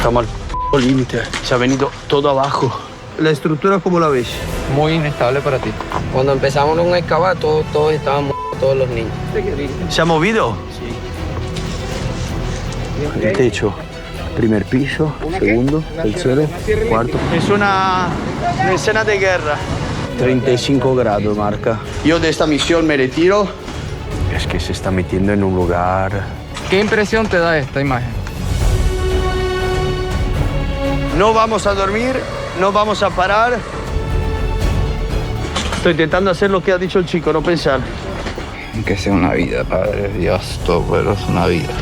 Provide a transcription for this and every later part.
Estamos al límite. Se ha venido todo abajo. ¿La estructura cómo la ves? Muy inestable para ti. Cuando empezamos a excavar, todos estaban todos los niños. ¿Se ha movido? Sí. El techo. Primer piso, segundo, tercero, cuarto. Es una escena de guerra. 35 grados marca. Yo de esta misión me retiro. Es que se está metiendo en un lugar. ¿Qué impresión te da esta imagen? No vamos a dormir, no vamos a parar. Estoy intentando hacer lo que ha dicho el chico, no pensar. Que sea una vida, Padre Dios, todo pero es una vida.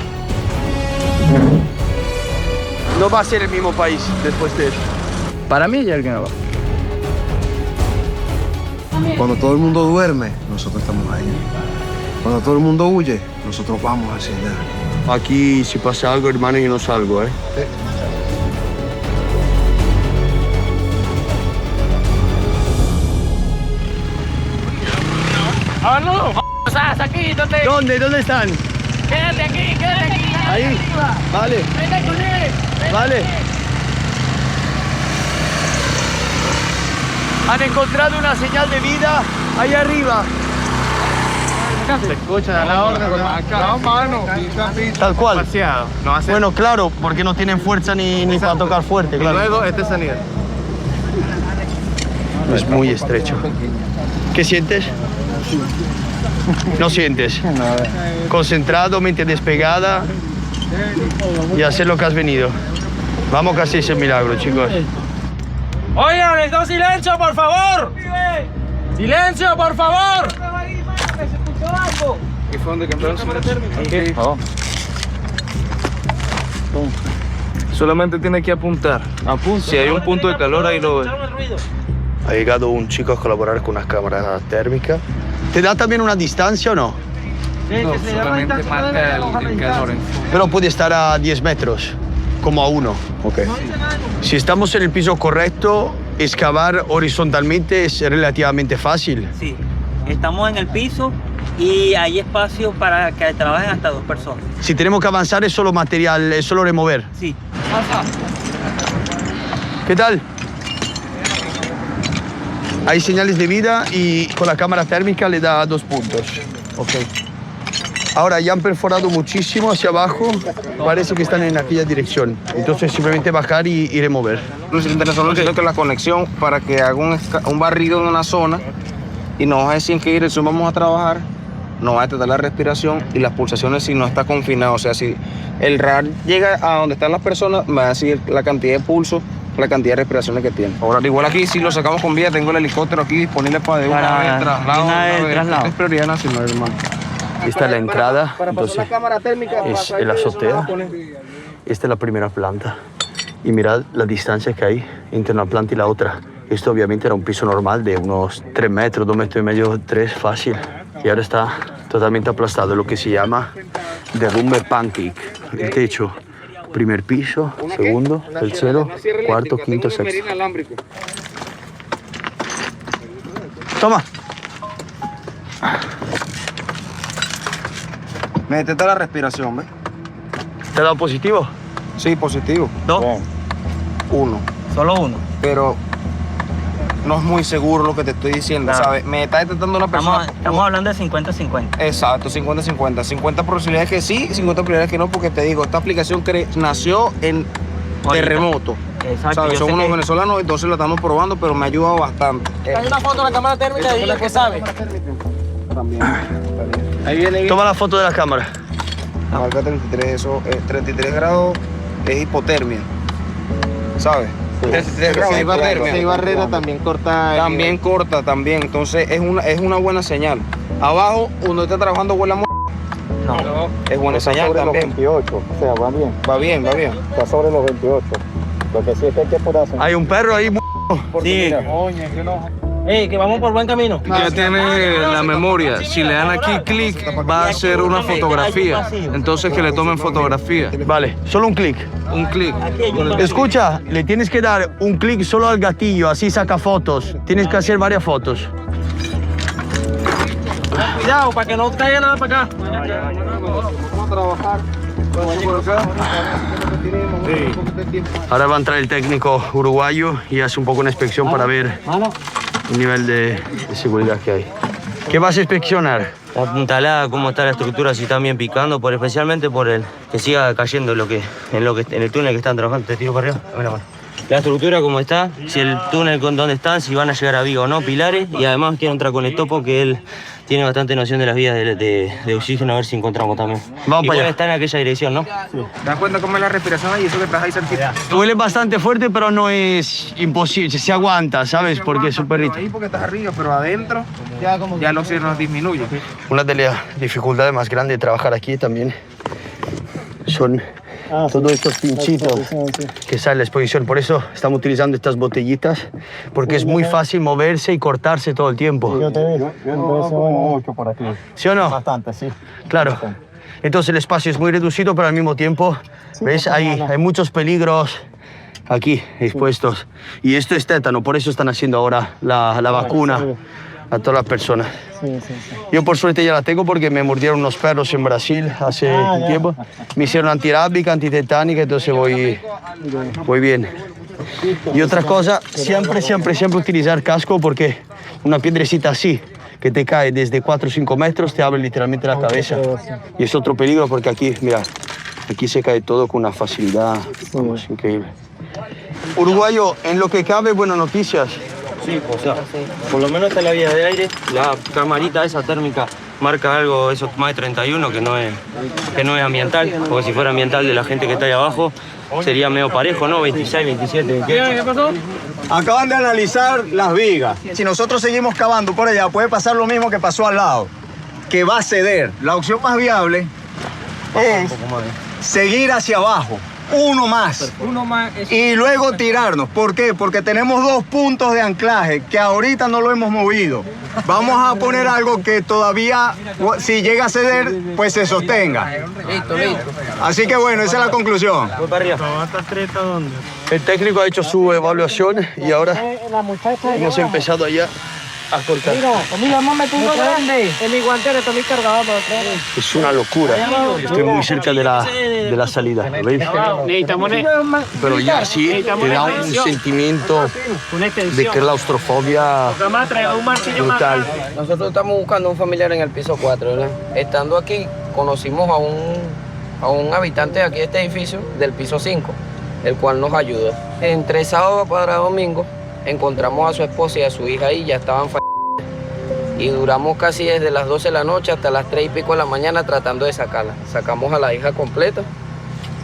No va a ser el mismo país después de eso. Para mí ya el que no va. Cuando todo el mundo duerme, nosotros estamos ahí. Cuando todo el mundo huye, nosotros vamos hacia allá. Aquí si pasa algo, hermano, yo no salgo, ¿eh? ¡Ah, no! ¡Estás aquí! ¿Dónde? ¿Dónde están? Quédate aquí, quédate aquí. Ahí. Arriba. Vale, Vete con él. Vete vale. con él. Han encontrado una señal de vida ahí arriba. Se escucha la orden con acá. Mano. Tal cual. Demasiado. No hace... Bueno, claro, porque no tienen fuerza ni para tocar fuerte, Y claro. luego este sonido. Es muy estrecho. ¿Qué sientes? No sientes. Concentrado, mente despegada y hacer lo que has venido. Vamos que así es el milagro, chicos. Oigan, necesito silencio, por favor. Silencio, por favor. ¿Qué fue donde cambiaron aquí? Solamente tiene que apuntar. Si hay un punto de calor, ahí lo ve. Ha llegado un chico a colaborar con unas cámaras térmicas. ¿Te da también una distancia o no? No, solamente marca el calor. Pero puede estar a 10 metros, como a 1. Ok. Si estamos en el piso correcto, excavar horizontalmente es relativamente fácil. Sí, estamos en el piso y hay espacio para que trabajen hasta 2 personas. Si tenemos que avanzar es solo material, es solo remover. Sí. ¿Qué tal? Hay señales de vida y con la cámara térmica le da 2 puntos. Ok. Ahora ya han perforado muchísimo hacia abajo. Parece que están en aquella dirección. Entonces simplemente bajar y remover. Los internacionales necesitan que la conexión para que haga un barrido en una zona y nos va a decir en qué dirección vamos a trabajar, nos va a detectar la respiración y las pulsaciones si no está confinado. O sea, si el radar llega a donde están las personas, me va a decir la cantidad de pulso, la cantidad de respiraciones que tiene. Ahora, igual aquí, si lo sacamos con vida, tengo el helicóptero aquí disponible para de una vez traslado. Es prioridad nacional, hermano. Esta es la entrada. Para pasar la cámara térmica, Es el azotea. Esta es la primera planta. Y mirad la distancia que hay entre una planta y la otra. Esto obviamente era un piso normal de unos 3 metros, 2 metros y medio, 3 fácil. Y ahora está totalmente aplastado, lo que se llama derrumbe pancake. El techo, primer piso, segundo, tercero, cuarto, quinto, sexto. Toma. Me detecta la respiración, ¿ves? ¿Te ha dado positivo? Sí, positivo. ¿Dos? 1. Solo 1. Pero no es muy seguro lo que te estoy diciendo, Claro. ¿sabes? Me está detectando una persona. Estamos hablando de 50-50. Exacto, 50-50. 50 probabilidades que sí, 50 probabilidades que no, porque te digo, esta aplicación nació en terremoto. Exacto. ¿Sabes? yo Son sé unos que- venezolanos, entonces lo estamos probando, pero me ha ayudado bastante. Hay una foto de la cámara térmica y dile que sabe. También. Ahí viene. Toma la foto de la cámara. Marca 33, eso, 33 grados es hipotermia. ¿Sabes? 33 grados es hipotermia. Si hay barrera también corta. También corta, también. Entonces es una buena señal. Abajo, uno está trabajando huele a No. es buena señal sobre también. los 28, o sea, va bien. Va bien, va bien. Está sobre los 28. Lo que sí es que hay que apurarse. Hay un perro ahí. Sí. Que vamos por buen camino. Ya tiene la memoria. Si le dan aquí clic, va a hacer una fotografía. Entonces que le tomen fotografía. Vale, solo un clic. Un clic. Escucha, le tienes que dar un clic solo al gatillo, así saca fotos. Tienes que hacer varias fotos. Cuidado para que no caiga nada para acá. Vamos a trabajar Ahora va a entrar el técnico uruguayo y hace un poco una inspección para ver el nivel de seguridad que hay. ¿Qué vas a inspeccionar? La puntalada, cómo está la estructura, si está bien picando, especialmente por el que siga cayendo en el túnel que están trabajando. Te tiro para arriba, dame la mano. La estructura como está, si el túnel con dónde están, si van a llegar a viga o no, pilares, y además quiero entrar con el topo, que él tiene bastante noción de las vías de oxígeno, a ver si encontramos también. Vamos para allá. Está en aquella dirección, ¿no? ¿Te das cuenta cómo es la respiración ahí? Eso que traes ahí cerquita. Duele bastante fuerte, pero no es imposible, se aguanta, ¿sabes? Porque es un perrito. Ahí porque estás arriba, pero adentro ya el oxígeno disminuye. Una de las dificultades más grandes de trabajar aquí también son todos estos pinchitos que salen de la exposición. Por eso estamos utilizando estas botellitas, porque es muy fácil moverse y cortarse todo el tiempo. Yo te veo. Mucho por aquí. ¿Sí o no? Bastante, sí. Claro. Entonces el espacio es muy reducido, pero al mismo tiempo, ¿ves? Hay muchos peligros aquí expuestos. Y esto es tétano, por eso están haciendo ahora la vacuna a todas las personas. Yo por suerte ya la tengo porque me mordieron unos perros en Brasil hace un tiempo. Me hicieron antirábica, antitetánica, entonces voy bien. Y otra cosa, siempre utilizar casco porque una piedrecita así que te cae desde 4 o 5 metros te abre literalmente la cabeza. Y es otro peligro porque aquí, mira, aquí se cae todo con una facilidad increíble. Uruguayo, en lo que cabe, buenas noticias. Sí, o sea, por lo menos está la vía de aire, la camarita esa térmica marca algo, eso más de 31, que no es ambiental, porque si fuera ambiental de la gente que está ahí abajo, sería medio parejo, ¿no? 26, 27. ¿Qué pasó? Acaban de analizar las vigas. Si nosotros seguimos cavando por allá, puede pasar lo mismo que pasó al lado, que va a ceder. La opción más viable es seguir hacia abajo. Uno más. Y luego tirarnos. ¿Por qué? Porque tenemos 2 puntos de anclaje que ahorita no lo hemos movido. Vamos a poner algo que todavía, si llega a ceder, pues se sostenga. Listo. Así que bueno, esa es la conclusión. Voy para arriba. El técnico ha hecho su evaluación y ahora hemos empezado ya a cortar. Mira, mamá, tú no grande. En mi guantera está muy cargado para atrás. Es una locura. Estoy muy cerca de la salida, ¿lo veis? Pero ya sí te da un sentimiento de claustrofobia brutal. Nosotros estamos buscando un familiar en el piso 4, ¿verdad? Estando aquí, conocimos a un habitante de aquí de este edificio, del piso 5, el cual nos ayudó. Entre sábado para domingo, encontramos a su esposa y a su hija ahí, ya estaban y duramos casi desde las 12 de la noche hasta las 3 y pico de la mañana tratando de sacarla. Sacamos a la hija completa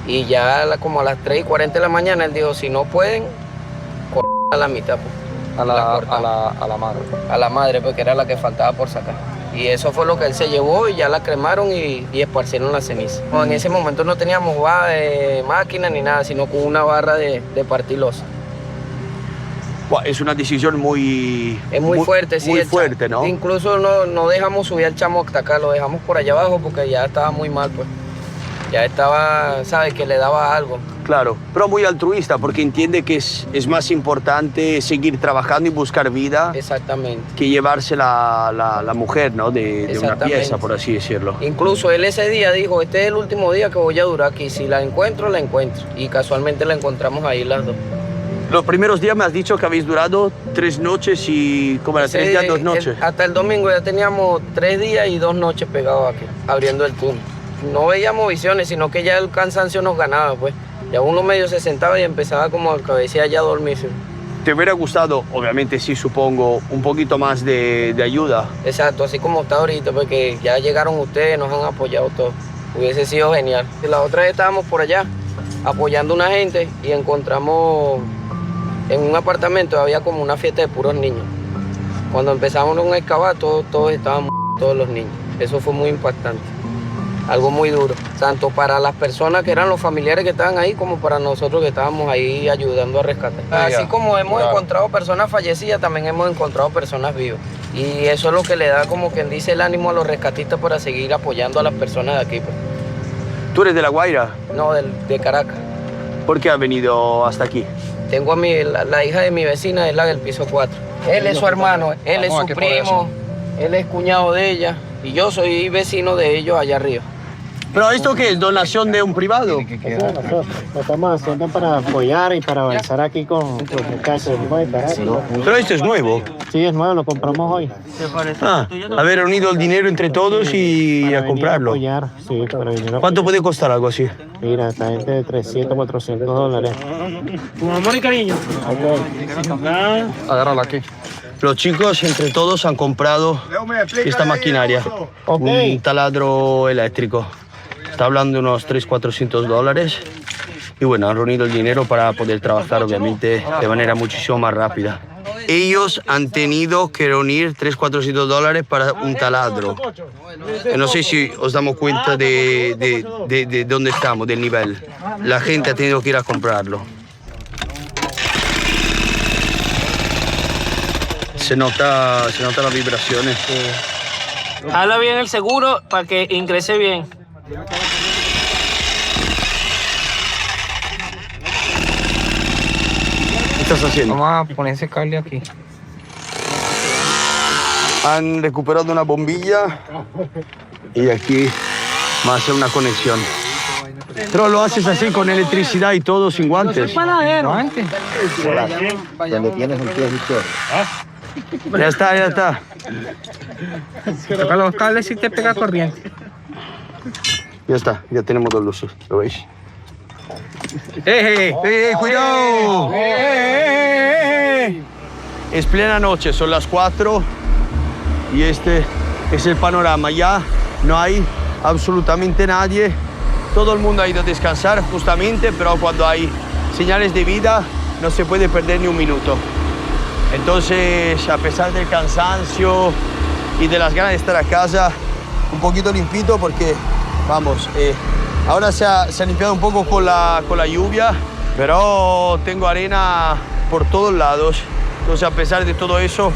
y ya como a las 3 y 40 de la mañana él dijo, si no pueden, a la mitad. Pues. A la madre. A la madre, porque era la que faltaba por sacar. Y eso fue lo que él se llevó y ya la cremaron y esparcieron la ceniza. No, en ese momento no teníamos máquina ni nada, sino con una barra de partilosa. Es una decisión muy... Es muy fuerte, sí. Muy fuerte, ¿no? Incluso no dejamos subir al chamo hasta acá, lo dejamos por allá abajo porque ya estaba muy mal, pues. Ya estaba, ¿sabes? Que le daba algo. Claro, pero muy altruista porque entiende que es más importante seguir trabajando y buscar vida. Exactamente. Que llevarse la mujer, ¿no? De una pieza, por así decirlo. Incluso él ese día dijo, este es el último día que voy a durar aquí. Si la encuentro, la encuentro. Y casualmente la encontramos ahí las dos. Los primeros días me has dicho que habéis durado 3 noches y... ¿Cómo era? 3 días, 2 noches. Hasta el domingo ya teníamos 3 días y 2 noches pegados aquí, abriendo el túnel. No veíamos visiones, sino que ya el cansancio nos ganaba, pues. Ya uno medio se sentaba y empezaba como al cabecilla ya a dormirse. ¿Te hubiera gustado, obviamente sí, supongo, un poquito más de ayuda? Exacto, así como está ahorita, porque ya llegaron ustedes, nos han apoyado todos. Hubiese sido genial. La otra vez estábamos por allá apoyando a una gente y encontramos... En un apartamento había como una fiesta de puros niños. Cuando empezamos a excavar, todos estaban todos los niños. Eso fue muy impactante. Algo muy duro, tanto para las personas que eran los familiares que estaban ahí, como para nosotros que estábamos ahí ayudando a rescatar. Así como hemos encontrado personas fallecidas, también hemos encontrado personas vivas. Y eso es lo que le da, como quien dice, el ánimo a los rescatistas para seguir apoyando a las personas de aquí. Pues. ¿Tú eres de La Guaira? No, de Caracas. ¿Por qué has venido hasta aquí? Tengo a la hija de mi vecina, es la del piso 4. Él es su hermano, él es su primo, él es cuñado de ella y yo soy vecino de ellos allá arriba. ¿Pero esto qué es? ¿Donación de un privado? Lo estamos haciendo para apoyar y para avanzar aquí con el caso. Pero esto es nuevo. Sí, es nuevo, lo compramos hoy. Ah, haber reunido el dinero entre todos y Para a venir comprarlo. apoyar, sí, para venir a ¿Cuánto apoyar. puede costar algo así? Mira, esta gente de 300, 400 dólares. Con amor y cariño. Agárrala aquí. Los chicos entre todos han comprado esta maquinaria. Un taladro eléctrico. Está hablando de unos 300-400 dólares. Y bueno, han reunido el dinero para poder trabajar, obviamente, de manera muchísimo más rápida. Ellos han tenido que reunir 300-400 dólares para un taladro. No sé si os damos cuenta de dónde estamos, del nivel. La gente ha tenido que ir a comprarlo. Se nota las vibraciones. Habla bien el seguro para que ingrese bien. ¿Qué estás haciendo? Vamos a poner ese cable aquí. Han recuperado una bombilla y aquí va a hacer una conexión. Pero lo haces así con electricidad y todo sin guantes. ¿Guantes? Donde tienes el pie izquierdo. Ya está, ya está. Toca los cables y te pega corriente. Ya está, ya tenemos dos luces, ¿lo veis? ¡Eh, cuidado! Es plena noche, son las 4 y este es el panorama. Ya no hay absolutamente nadie. Todo el mundo ha ido a descansar justamente, pero cuando hay señales de vida no se puede perder ni un minuto. Entonces, a pesar del cansancio y de las ganas de estar a casa, un poquito limpito porque, vamos, ahora se ha limpiado un poco con la lluvia, pero tengo arena por todos lados. Entonces, a pesar de todo eso,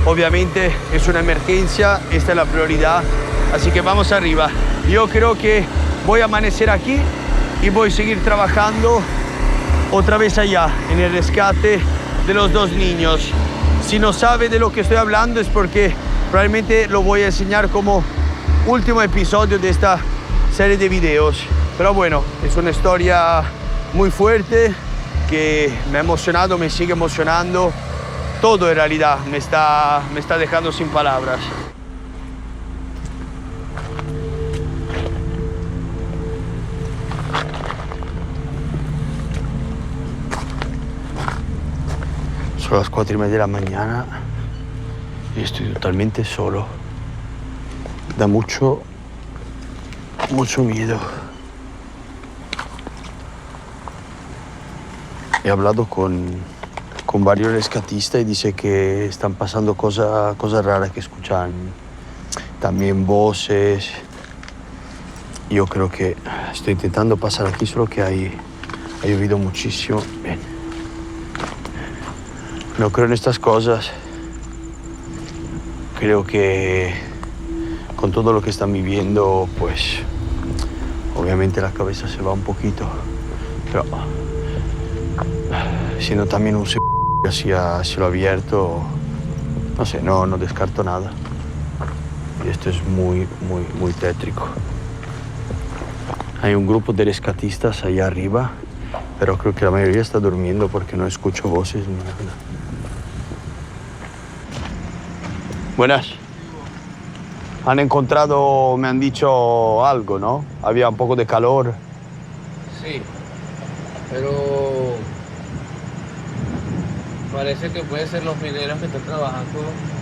obviamente es una emergencia, esta es la prioridad, así que vamos arriba. Yo creo que voy a amanecer aquí y voy a seguir trabajando otra vez allá, en el rescate de los dos niños. Si no sabe de lo que estoy hablando es porque probablemente lo voy a enseñar como último episodio de esta serie de videos. Pero bueno, es una historia muy fuerte que me ha emocionado, me sigue emocionando. Todo en realidad me está dejando sin palabras. Son las 4:30 de la mañana y estoy totalmente solo. Da mucho miedo. He hablado con varios rescatistas y dice que están pasando cosas raras, que escuchan también voces. Yo creo que estoy intentando pasar aquí, solo que ha llovido muchísimo. Bien. No creo en estas cosas. Creo que con todo lo que están viviendo, pues obviamente la cabeza se va un poquito. Pero siendo también un así a cielo abierto, no sé, no descarto nada. Y esto es muy tétrico. Hay un grupo de rescatistas allá arriba, pero creo que la mayoría está durmiendo porque no escucho voces ni nada. Buenas. Han encontrado, me han dicho algo, ¿no? Había un poco de calor. Sí, pero parece que puede ser los mineros que están trabajando.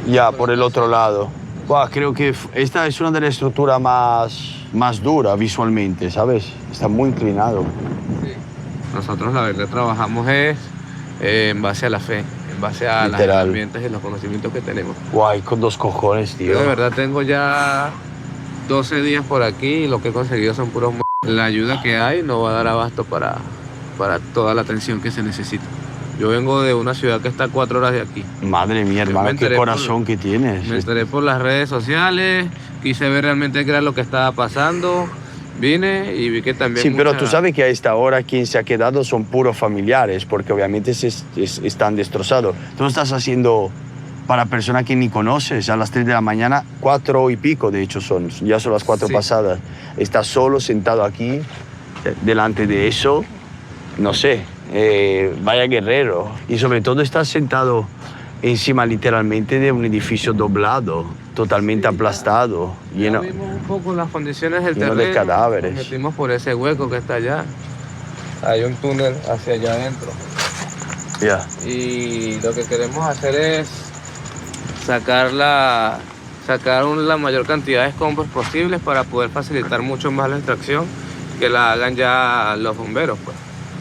Ya, por el otro lado. Buah, creo que esta es una de las estructuras más duras visualmente, ¿sabes? Está muy inclinado. Sí. Nosotros la verdad trabajamos en base a la fe, en base a las Literal. herramientas y los conocimientos que tenemos. Guay, con dos cojones, tío. Yo de verdad tengo ya 12 días por aquí y lo que he conseguido son puros La ayuda que hay no va a dar abasto para toda la atención que se necesita. Yo vengo de una ciudad que está a 4 horas de aquí. Madre mía, hermano, qué corazón que tienes. Me enteré por las redes sociales, quise ver realmente qué era lo que estaba pasando, vine y vi que también... Sí, pero tú sabes que a esta hora quien se ha quedado son puros familiares, porque obviamente están destrozados. Tú no estás haciendo para personas que ni conoces, a las 3 de la mañana, 4 y pico de hecho ya son las 4 pasadas. Estás solo sentado aquí, delante de eso, no sé, vaya guerrero. Y sobre todo estás sentado encima literalmente de un edificio doblado, totalmente aplastado, lleno, vimos un poco las condiciones del lleno terreno. de cadáveres. Nos metimos por ese hueco que está allá. Hay un túnel hacia allá adentro. Ya. Y lo que queremos hacer es sacar la mayor cantidad de escombros posibles para poder facilitar mucho más la extracción, que la hagan ya los bomberos, pues.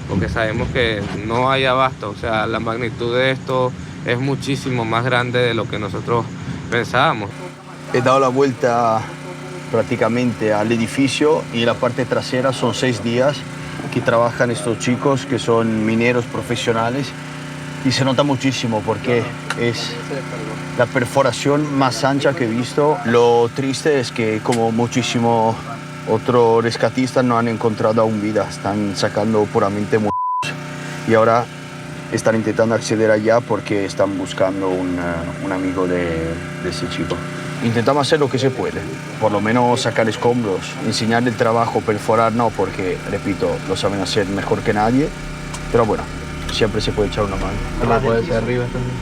Porque sabemos que no hay abasto, o sea, la magnitud de esto es muchísimo más grande de lo que nosotros pensábamos. He dado la vuelta prácticamente al edificio y la parte trasera son 6 días que trabajan estos chicos que son mineros profesionales y se nota muchísimo porque es la perforación más ancha que he visto. Lo triste es que como muchísimo otros rescatistas no han encontrado aún vida, están sacando puramente muertos y ahora están intentando acceder allá porque están buscando un amigo de ese chico. Intentamos hacer lo que se puede, por lo menos sacar escombros, enseñar el trabajo, perforar no, porque, repito, lo saben hacer mejor que nadie, pero bueno, siempre se puede echar una mano. ¿La puede ser arriba también?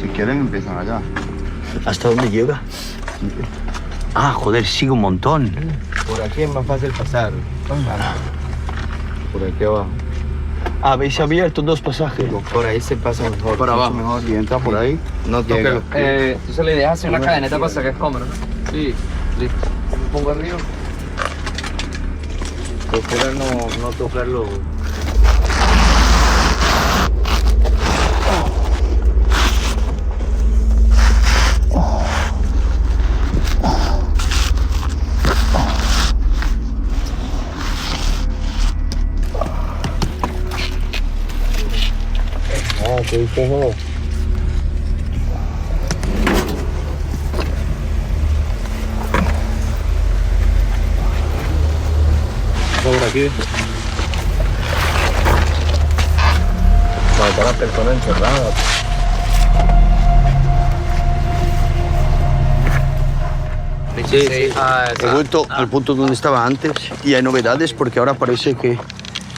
Si quieren, empiezan allá. ¿Hasta dónde llega? Ah, joder, sigue un montón. Por aquí es más fácil pasar. Por aquí abajo. ¿Habéis abierto 2 pasajes? Por ahí se pasa mejor. Por abajo. Mejor, si entra por ahí, no llega. Entonces la idea es hacer una cadeneta para sacar escombros. Sí, listo. Me pongo arriba. Procura no tocarlo. ¿Qué dices? Por aquí. Para las personas encerradas. Sí. He vuelto al punto donde estaba antes y hay novedades porque ahora parece que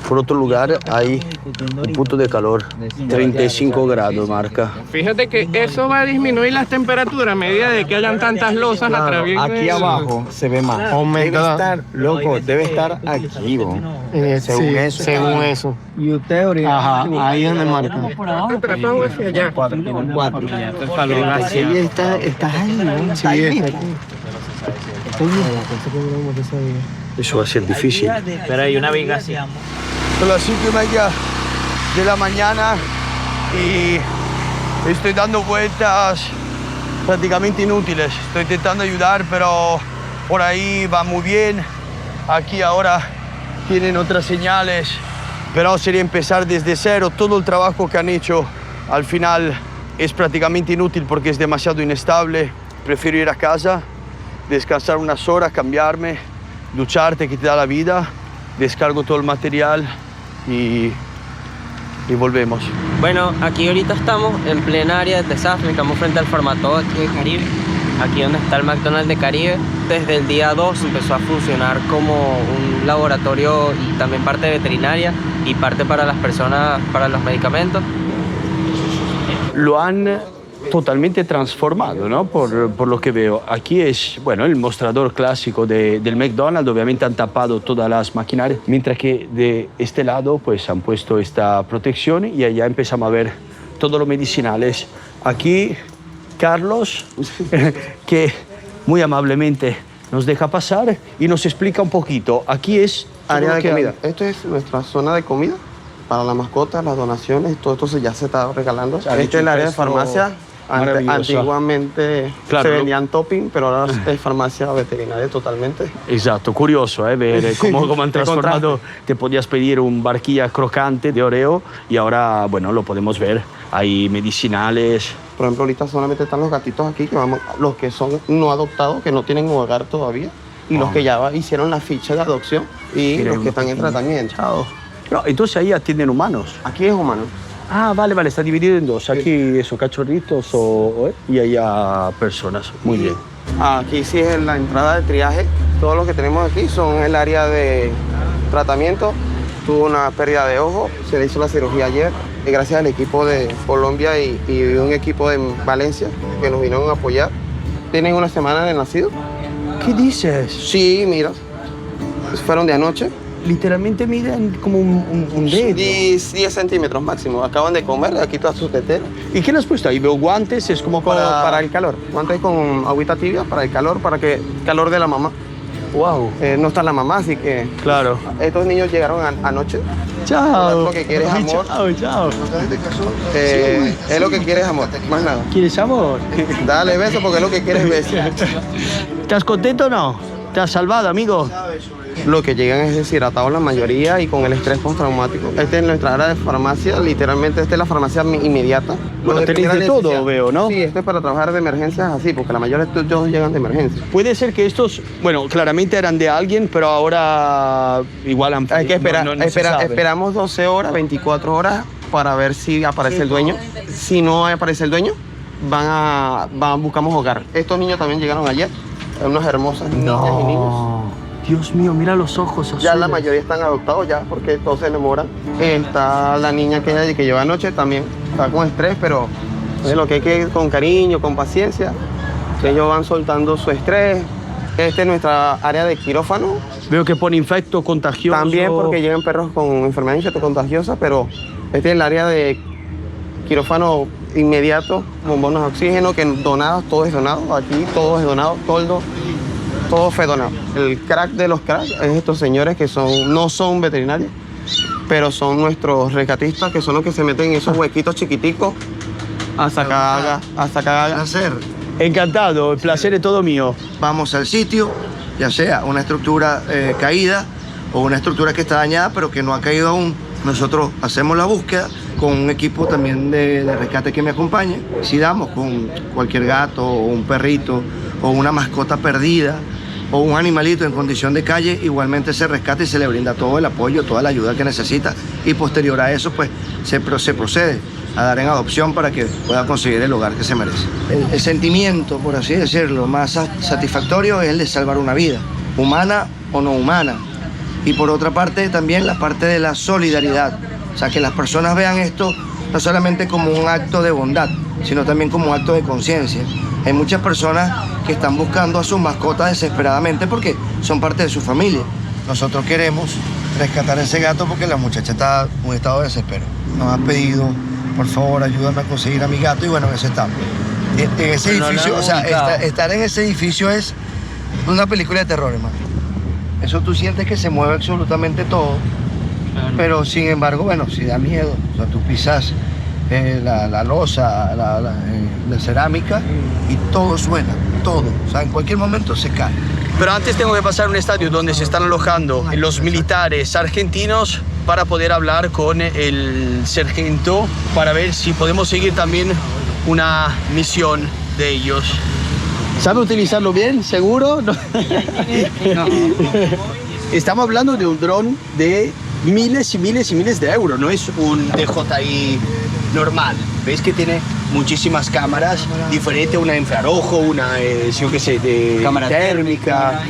por otro lugar hay un punto de calor, 35 grados marca. Fíjate que eso va a disminuir las temperaturas a medida de que hayan tantas losas a través Aquí abajo se ve más. Debe estar, loco, debe estar activo. Según eso. Según eso. Ajá, ahí es donde marca. Tratamos hacia allá. 4. Sí, está ahí, ¿no? Sí, está aquí. Eso va a ser difícil. Pero hay una viga así. Son las 5:30 de la mañana y estoy dando vueltas prácticamente inútiles. Estoy intentando ayudar, pero por ahí va muy bien. Aquí ahora tienen otras señales, pero sería empezar desde cero. Todo el trabajo que han hecho al final es prácticamente inútil porque es demasiado inestable. Prefiero ir a casa, descansar unas horas, cambiarme, ducharte que te da la vida, descargo todo el material y volvemos. Bueno, aquí ahorita estamos en plena área de desastre, estamos frente al Farmatodo aquí de Caribe, aquí donde está el McDonald's de Caribe. Desde el día 2 empezó a funcionar como un laboratorio y también parte veterinaria y parte para las personas, para los medicamentos. Lo han totalmente transformado, ¿no? Por lo que veo. Aquí es, bueno, el mostrador clásico del McDonald's. Obviamente han tapado todas las maquinarias, mientras que de este lado pues han puesto esta protección y allá empezamos a ver todos los medicinales. Aquí Carlos, que muy amablemente nos deja pasar y nos explica un poquito. Aquí es área de comida. Esto es nuestra zona de comida para las mascotas, las donaciones, todo esto ya se está regalando. Este es el área de farmacia. Antiguamente se vendían topping, pero ahora es farmacia veterinaria totalmente. Exacto, curioso ver cómo han transformado. Te podías pedir un barquilla crocante de Oreo y ahora, bueno, lo podemos ver. Hay medicinales. Por ejemplo, ahorita solamente están los gatitos aquí, que vamos, los que son no adoptados, que no tienen hogar todavía, y los que ya hicieron la ficha de adopción y los que están en tratamiento. No, entonces ahí atienden humanos. Aquí es humano. Ah, vale, está dividido en dos. Aquí esos cachorritos y allá personas. Muy bien. Aquí sí es la entrada de triaje. Todo lo que tenemos aquí son el área de tratamiento. Tuvo una pérdida de ojo, se le hizo la cirugía ayer. Y gracias al equipo de Colombia y un equipo de Valencia que nos vinieron a apoyar. Tienen una semana de nacido. ¿Qué dices? Sí, mira. Fueron de anoche. Literalmente miden como un dedo. 10 centímetros máximo. Acaban de comer, aquí toda su tetera. ¿Y qué le has puesto ahí? Veo guantes, es como para el calor. Guantes con agüita tibia para el calor, para que calor de la mamá. Wow. No está la mamá, así que... Claro. Estos niños llegaron anoche. Chao. Lo que quieres es amor. Chao. Es lo que quieres amor, más nada. ¿Quieres amor? Dale beso porque es lo que quieres beso. ¿Estás contento o no? ¿Te has salvado, amigo? Lo que llegan es deshidratados la mayoría y con el estrés postraumático. Esta es nuestra área de farmacia, literalmente esta es la farmacia inmediata. Bueno, tenéis de todo, veo, ¿no? Sí, esto es para trabajar de emergencias así, porque la mayoría de estos llegan de emergencia. Puede ser que estos, bueno, claramente eran de alguien, pero ahora igual han... Hay que esperar, no se sabe. esperamos 12 horas, 24 horas para ver si aparece el dueño. Si no aparece el dueño, buscamos hogar. Estos niños también llegaron ayer, unas hermosas niñas y niños. Dios mío, mira los ojos azules. Ya la mayoría están adoptados ya, porque todos se enamoran. Está la niña que lleva anoche también, está con estrés, pero es lo que hay que ir con cariño, con paciencia. Ellos van soltando su estrés. Esta es nuestra área de quirófano. Veo que pone infecto contagioso. También porque llegan perros con enfermedad infectocontagiosa, pero este es el área de quirófano inmediato, bombones de oxígeno, que donados, todo es donado. Aquí todo es donado, todo fue donado. El crack de los cracks es estos señores que no son veterinarios, pero son nuestros rescatistas, que son los que se meten en esos huequitos chiquiticos a sacar Placer. Encantado, el placer es todo mío. Vamos al sitio, ya sea una estructura caída o una estructura que está dañada pero que no ha caído aún. Nosotros hacemos la búsqueda con un equipo también de rescate que me acompaña. Si damos con cualquier gato o un perrito o una mascota perdida o un animalito en condición de calle, igualmente se rescata y se le brinda todo el apoyo, toda la ayuda que necesita, y posterior a eso pues se procede a dar en adopción para que pueda conseguir el hogar que se merece. El sentimiento, por así decirlo, más satisfactorio es el de salvar una vida, humana o no humana. Y por otra parte también la parte de la solidaridad, o sea, que las personas vean esto no solamente como un acto de bondad, sino también como un acto de conciencia. Hay muchas personas que están buscando a sus mascotas desesperadamente porque son parte de su familia. Nosotros queremos rescatar a ese gato porque la muchacha está en un estado de desespero. Nos ha pedido, por favor, ayúdame a conseguir a mi gato, y bueno, en ese estamos. En ese edificio, o sea, estar en ese edificio es una película de terror, hermano. Eso tú sientes que se mueve absolutamente todo, pero sin embargo, bueno, si da miedo. O sea, tú pisas la losa, la cerámica y todo suena, todo. O sea, en cualquier momento se cae. Pero antes tengo que pasar a un estadio donde se están alojando los militares argentinos para poder hablar con el sargento para ver si podemos seguir también una misión de ellos. ¿Sabe utilizarlo bien? ¿Seguro? No. Estamos hablando de un dron de miles y miles y miles de euros, no es un DJI normal. ¿Veis que tiene muchísimas cámaras diferentes? Una de infrarrojo, una, yo qué sé, de cámara térmica.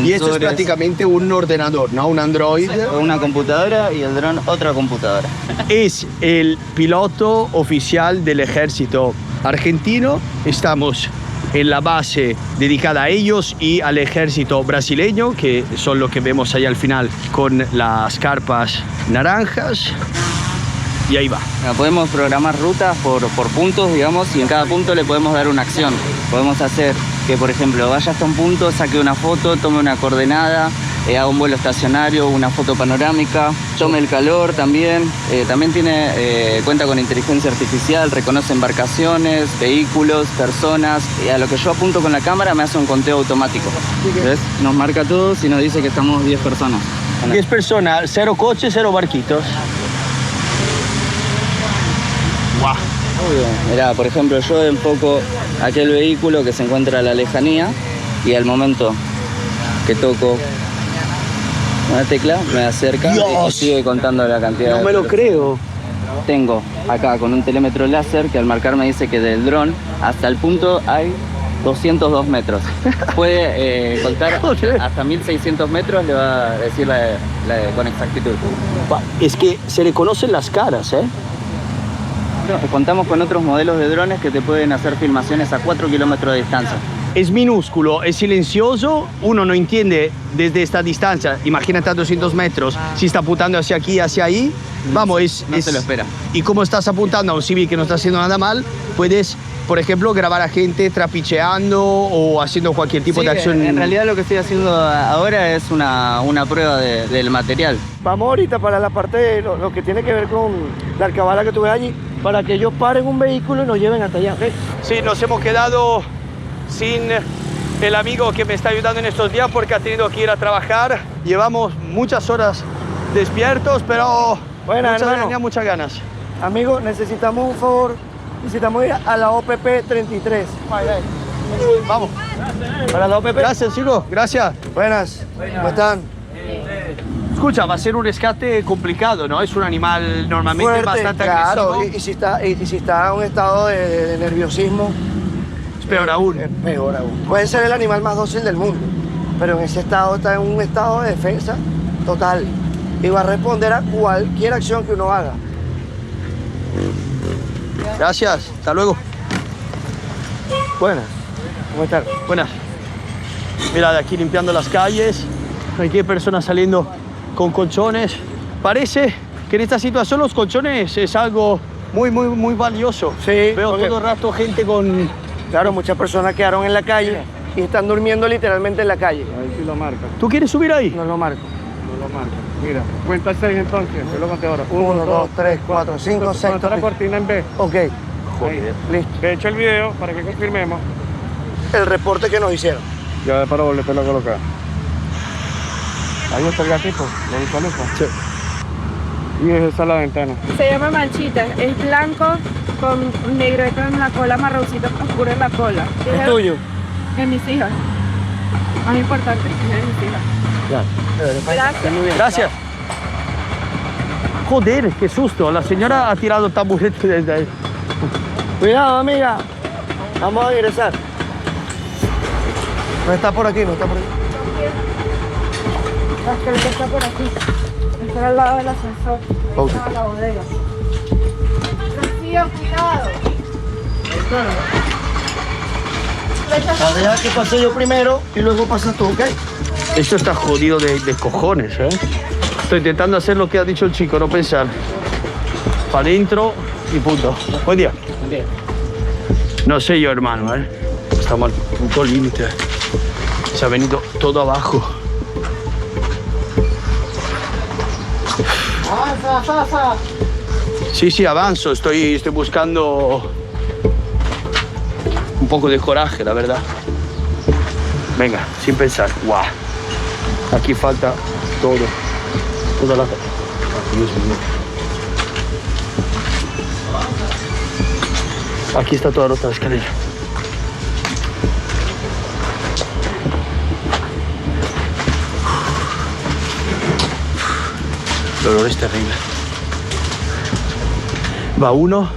Y esto es prácticamente un ordenador, ¿no? Un Android. Una computadora y el dron otra computadora. Es el piloto oficial del ejército argentino. Estamos en la base dedicada a ellos y al ejército brasileño, que son los que vemos ahí al final con las carpas naranjas. Y ahí va. Podemos programar rutas por puntos, digamos, y en cada punto le podemos dar una acción. Podemos hacer que, por ejemplo, vaya hasta un punto, saque una foto, tome una coordenada, haga un vuelo estacionario, una foto panorámica, tome el calor también. También cuenta con inteligencia artificial, reconoce embarcaciones, vehículos, personas. Y a lo que yo apunto con la cámara me hace un conteo automático. ¿Ves? Nos marca todos y nos dice que estamos 10 personas. 10 personas, 0 coches, 0 barquitos. Wow. Mirá, por ejemplo, yo enfoco aquel vehículo que se encuentra a la lejanía y al momento que toco una tecla, me acerca y sigue contando la cantidad. No me lo creo. Tengo acá con un telémetro láser que al marcar me dice que del dron hasta el punto hay 202 metros. Puede contar hasta 1600 metros, le va a decir con exactitud. Es que se le conocen las caras, ¿eh? Contamos con otros modelos de drones que te pueden hacer filmaciones a 4 kilómetros de distancia. Es minúsculo, es silencioso, uno no entiende desde esta distancia. Imagínate a 200 metros, si está apuntando hacia aquí, hacia ahí, vamos, no se lo espera. Y como estás apuntando a un civil que no está haciendo nada mal, puedes, por ejemplo, grabar a gente trapicheando o haciendo cualquier tipo de acción. En realidad lo que estoy haciendo ahora es una prueba del material. Vamos ahorita para la parte de lo que tiene que ver con la alcabala que tú ves allí, para que ellos paren un vehículo y nos lleven hasta allá, ¿ok? Sí, nos hemos quedado sin el amigo que me está ayudando en estos días porque ha tenido que ir a trabajar. Llevamos muchas horas despiertos, pero tenía muchas ganas. Amigo, necesitamos un favor. Necesitamos ir a la OPP 33. Vamos. Para la OPP. Gracias, chico. Gracias. Buenas. ¿Cómo están? Escucha, va a ser un rescate complicado, ¿no? Es un animal normalmente fuerte, bastante claro, agresivo. Y si está en un estado de nerviosismo, es peor aún. Es peor aún. Puede ser el animal más dócil del mundo, pero en ese estado está en un estado de defensa total y va a responder a cualquier acción que uno haga. Gracias, hasta luego. Buenas, ¿cómo están? Buenas. Mira, de aquí limpiando las calles, aquí hay personas saliendo con colchones. Parece que en esta situación los colchones es algo muy valioso. Sí. Veo todo el rato gente con... Claro, muchas personas quedaron en la calle y están durmiendo literalmente en la calle. Ahí sí lo marca. ¿Tú quieres subir ahí? No lo marco. No lo marca. Mira, cuenta 6 entonces, yo lo conté ahora. 1, 2, 3, 4, 5, 6. Está la cortina en B. Ok. Joder. Listo. De hecho el video para que confirmemos. El reporte que nos hicieron. Ya para volverlo a colocar. Ahí está el gatito, ¿lo visualiza? Sí. Y esa es la ventana. Se llama Manchita, es blanco con negrito en la cola, marroncito oscuro en la cola. ¿Es tuyo? Es mis hijas. Más importante, es mis hijas. Ya. Gracias. Muy bien. Gracias. Joder, qué susto. La señora ha tirado taburete desde ahí. Cuidado, amiga. Vamos a ingresar. No está por aquí, no está por aquí. La que está por aquí. Está al lado del ascensor. Está en la bodega. Rocío, cuidado. Deja que pase yo primero y luego pasas tú, ¿ok? Esto está jodido de cojones, ¿eh? Estoy intentando hacer lo que ha dicho el chico, no pensar. Para adentro y punto. Buen día. Buen día. No sé yo, hermano, ¿eh? Estamos al punto límite. Se ha venido todo abajo. Avanza. Sí, avanzo. Estoy buscando un poco de coraje, la verdad. Venga, sin pensar. ¡Guau! Aquí falta todo. Toda la... Dios mío. Aquí está toda rota la escalera. El olor es terrible. Va uno,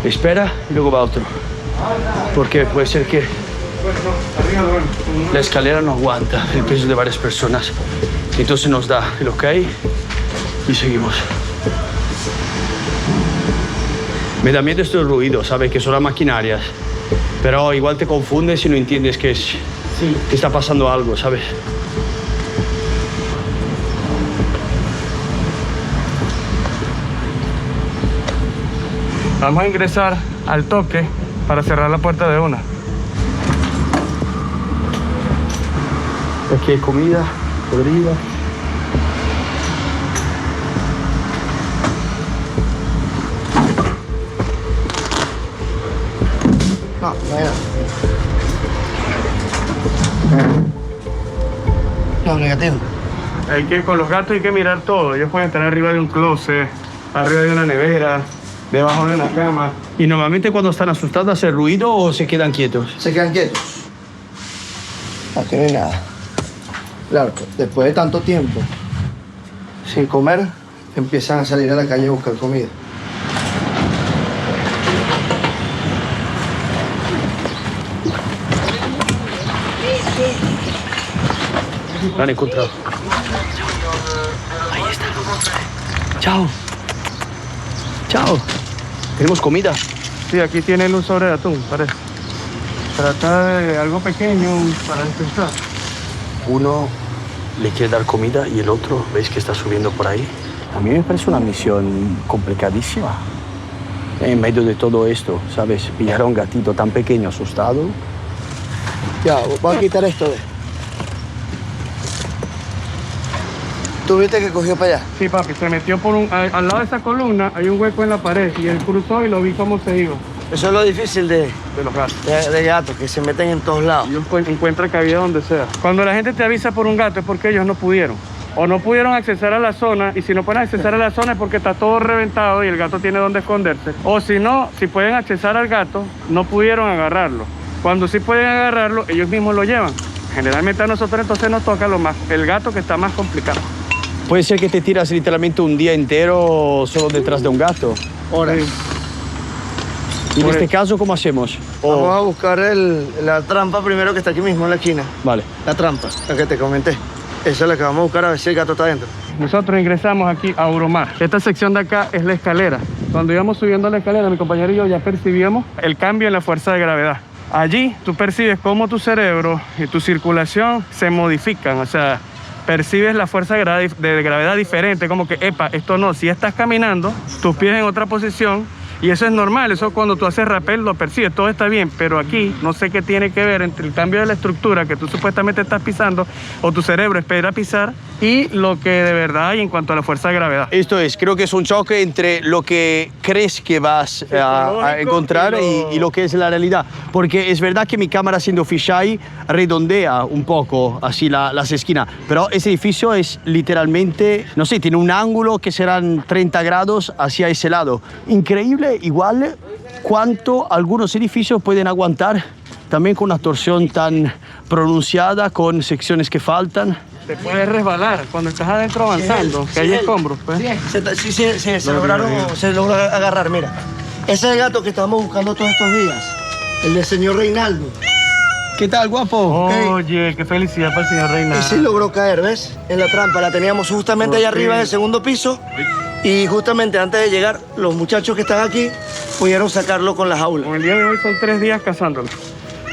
espera y luego va otro. Porque puede ser que la escalera no aguanta el peso de varias personas. Entonces nos da el ok y seguimos. Me da miedo este ruido, ¿sabes? Que son las maquinarias. Pero igual te confundes y no entiendes que está pasando algo, ¿sabes? Vamos a ingresar al toque para cerrar la puerta de una. Aquí hay comida podrida. No, no, negativo. Hay que, con los gatos hay que mirar todo. Ellos pueden estar arriba de un closet, arriba de una nevera, debajo de una cama. ¿Y normalmente cuando están asustados hace ruido o se quedan quietos? Se quedan quietos. Aquí no hay nada. Claro, después de tanto tiempo sin comer, empiezan a salir a la calle a buscar comida. Lo han encontrado. Ahí está. Chao. Chao. Tenemos comida. Sí, aquí tienen un sobre de atún, parece. Trata de algo pequeño para descansar. Uno le quiere dar comida y el otro, ¿ves que está subiendo por ahí? A mí me parece una misión complicadísima. En medio de todo esto, ¿sabes? Pillar a un gatito tan pequeño asustado. Ya, voy a quitar esto de... ¿Tú viste que cogió para allá? Sí, papi, se metió por al lado de esa columna, hay un hueco en la pared y él cruzó y lo vi cómo se iba. Eso es lo difícil de los gatos. De gatos, que se meten en todos lados. Ellos encuentran cabida donde sea. Cuando la gente te avisa por un gato es porque ellos no pudieron. O no pudieron accesar a la zona, y si no pueden accesar a la zona es porque está todo reventado y el gato tiene donde esconderse. O si no, si pueden accesar al gato, no pudieron agarrarlo. Cuando sí pueden agarrarlo, ellos mismos lo llevan. Generalmente a nosotros entonces nos toca el gato, que está más complicado. Puede ser que te tiras literalmente un día entero solo detrás de un gato. Horas. Y en este caso, ¿cómo hacemos? Vamos a buscar la trampa primero, que está aquí mismo en la esquina. Vale. La trampa, la que te comenté. Esa es la que vamos a buscar, a ver si el gato está adentro. Nosotros ingresamos aquí a Urumar. Esta sección de acá es la escalera. Cuando íbamos subiendo la escalera, mi compañero y yo ya percibíamos el cambio en la fuerza de gravedad. Allí tú percibes cómo tu cerebro y tu circulación se modifican, o sea, percibes la fuerza de gravedad diferente, como que, epa, esto no, si estás caminando, tus pies en otra posición, y eso es normal, eso cuando tú haces rappel lo percibes, todo está bien, pero aquí no sé qué tiene que ver entre el cambio de la estructura que tú supuestamente estás pisando, o tu cerebro espera pisar, y lo que de verdad hay en cuanto a la fuerza de gravedad. Esto es, creo que es un choque entre lo que crees que vas a encontrar y lo que es la realidad. Porque es verdad que mi cámara haciendo fisheye redondea un poco así las esquinas, pero ese edificio es literalmente, no sé, tiene un ángulo que serán 30 grados hacia ese lado. Increíble, igual cuánto algunos edificios pueden aguantar, también con una torsión tan pronunciada, con secciones que faltan. Te puedes resbalar cuando estás adentro avanzando, que hay escombros. Pues. Sí, se logró agarrar, mira. Ese es el gato que estábamos buscando todos estos días, el del señor Reinaldo. ¿Qué tal, guapo? Oye, qué felicidad para el señor Reinaldo. Y sí logró caer, ¿ves? En la trampa, la teníamos justamente allá arriba del segundo piso. Y justamente antes de llegar, los muchachos que están aquí pudieron sacarlo con la jaula. El día de hoy son 3 días cazándolo.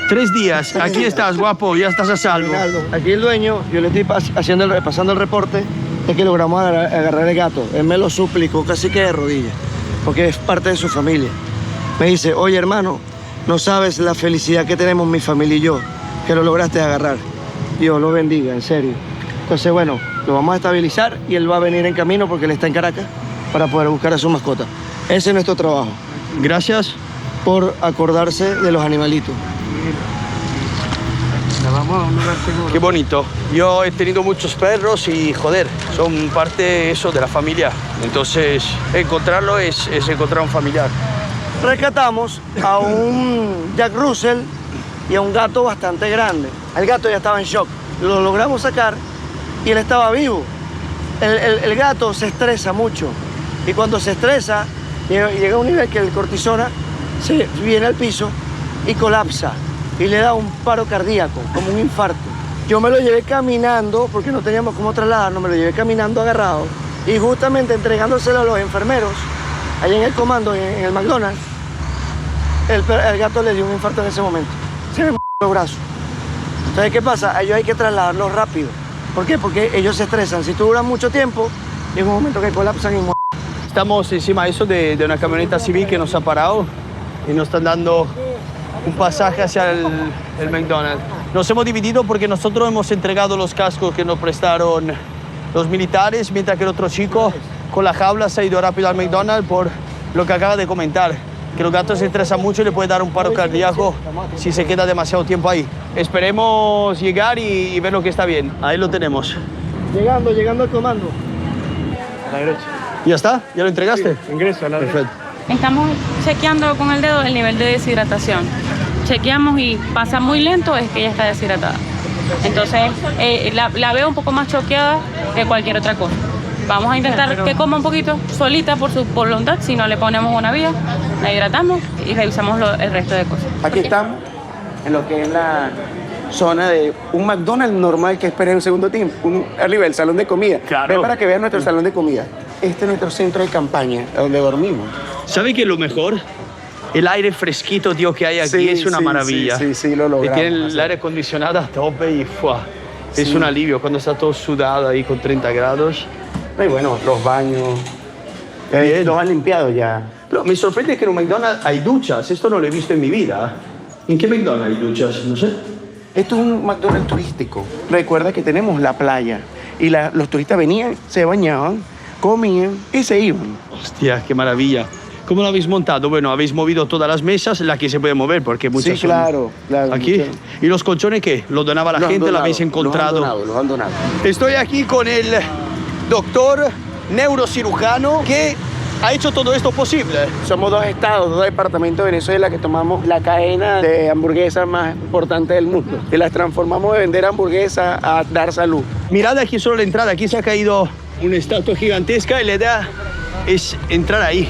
3 días, aquí estás, guapo, ya estás a salvo. Aquí el dueño, yo le estoy pasando el reporte de que logramos agarrar el gato. Él me lo suplicó casi que de rodillas, porque es parte de su familia. Me dice, oye hermano, no sabes la felicidad que tenemos mi familia y yo, que lo lograste agarrar. Dios lo bendiga, en serio. Entonces, bueno, lo vamos a estabilizar y él va a venir en camino porque él está en Caracas para poder buscar a su mascota. Ese es nuestro trabajo. Gracias por acordarse de los animalitos. Vamos a un lugar seguro. Qué bonito. Yo he tenido muchos perros y, joder, son parte eso de la familia. Entonces, encontrarlo es encontrar un familiar. Rescatamos a un Jack Russell y a un gato bastante grande. El gato ya estaba en shock. Lo logramos sacar y él estaba vivo. El gato se estresa mucho. Y cuando se estresa, llega a un nivel que el cortisona se viene al piso y colapsa. Y le da un paro cardíaco, como un infarto. Yo me lo llevé caminando, porque no teníamos cómo trasladarnos, me lo llevé caminando agarrado. Y justamente entregándoselo a los enfermeros, allá en el comando, en el McDonald's, el gato le dio un infarto en ese momento. Se me los brazos. Entonces, ¿qué pasa? A ellos hay que trasladarlos rápido. ¿Por qué? Porque ellos se estresan. Si tú duras mucho tiempo, llega un momento que colapsan y mueren. Estamos encima de eso de una camioneta civil que nos ha parado y nos están dando un pasaje hacia el McDonald's. Nos hemos dividido porque nosotros hemos entregado los cascos que nos prestaron los militares, mientras que el otro chico con la jaula se ha ido rápido al McDonald's por lo que acaba de comentar, que los gatos se estresan mucho y le puede dar un paro cardíaco si se queda demasiado tiempo ahí. Esperemos llegar y ver lo que está bien. Ahí lo tenemos. Llegando al comando. A la derecha. ¿Ya está? ¿Ya lo entregaste? Sí, ingreso a la derecha. Perfecto. Estamos chequeando con el dedo el nivel de deshidratación. Chequeamos y pasa muy lento, es que ella está deshidratada. Entonces, la veo un poco más choqueada que cualquier otra cosa. Vamos a intentar que coma un poquito solita por su voluntad, si no le ponemos una vía, la hidratamos y revisamos el resto de cosas. Aquí estamos, en lo que es la zona de un McDonald's normal que espera en un segundo tiempo, arriba el salón de comida. Claro. Ven para que vean nuestro salón de comida. Este es nuestro centro de campaña, donde dormimos. ¿Sabe qué es lo mejor? El aire fresquito, tío, que hay aquí Sí, es una sí, maravilla. sí, lo logramos. Y tiene el aire acondicionado a tope y ¡fua! Es un alivio cuando está todo sudado ahí con 30 grados. Y bueno, los baños. Bien. Los han limpiado ya. Pero me sorprende que en un McDonald's hay duchas. Esto no lo he visto en mi vida. ¿En qué McDonald's hay duchas? No sé. Esto es un McDonald's turístico. Recuerda que tenemos la playa. Y los turistas venían, se bañaban, comían y se iban. Hostia, qué maravilla. ¿Cómo lo habéis montado? Bueno, habéis movido todas las mesas, la que se puede mover, porque muchas Sí, claro. aquí. Muchas. ¿Y los colchones qué? ¿Los donaba la gente? ¿Lo habéis encontrado? Los han donado. Estoy aquí con el doctor neurocirujano que ha hecho todo esto posible. Somos 2 estados, 2 departamentos de Venezuela que tomamos la cadena de hamburguesas más importante del mundo. Y las transformamos de vender hamburguesas a dar salud. Mirad aquí solo la entrada. Aquí se ha caído una estatua gigantesca y la idea es entrar ahí.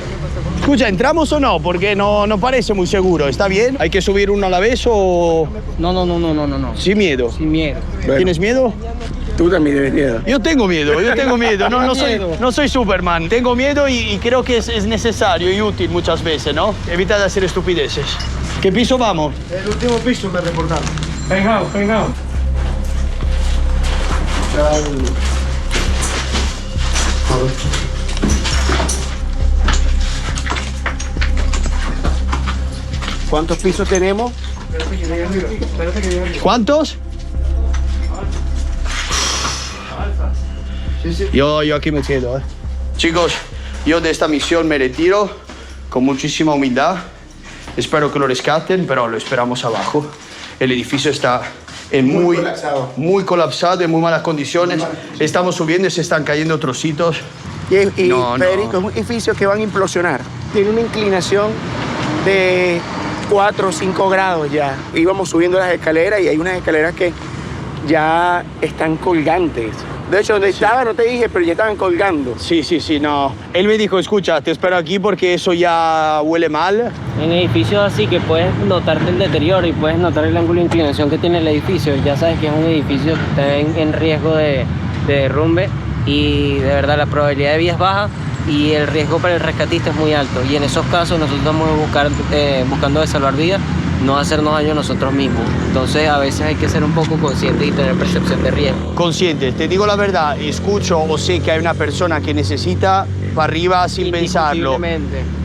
Escucha, ¿entramos o no? Porque no parece muy seguro. ¿Está bien? ¿Hay que subir uno a la vez o...? No. Sin miedo. Sin miedo. Bueno. ¿Tienes miedo? Tú también tienes miedo. Yo tengo miedo. No soy Superman. Tengo miedo y creo que es necesario y útil muchas veces, ¿no? Evita de hacer estupideces. ¿Qué piso vamos? El último piso me reportaron. Penthouse. ¿Cuántos pisos tenemos? ¿Cuántos? Yo aquí me quedo, Chicos, yo de esta misión me retiro con muchísima humildad. Espero que lo rescaten, pero lo esperamos abajo. El edificio está en muy colapsado, en muy malas condiciones. Estamos subiendo y se están cayendo trocitos. Federico, es un edificio que van a implosionar. Tiene una inclinación de 4 o 5 grados ya. Íbamos subiendo las escaleras y hay unas escaleras que ya están colgantes. De hecho, donde estaba no te dije, pero ya estaban colgando. Sí, no. Él me dijo, escucha, te espero aquí porque eso ya huele mal. En edificios así que puedes notar el deterioro y puedes notar el ángulo de inclinación que tiene el edificio. Ya sabes que es un edificio que está en riesgo de derrumbe y de verdad la probabilidad de vida es baja y el riesgo para el rescatista es muy alto. Y en esos casos nosotros estamos buscando de salvar vidas, no hacernos daño a nosotros mismos. Entonces a veces hay que ser un poco consciente y tener percepción de riesgo. Consciente, te digo la verdad, escucho o sé que hay una persona que necesita para arriba sin pensarlo.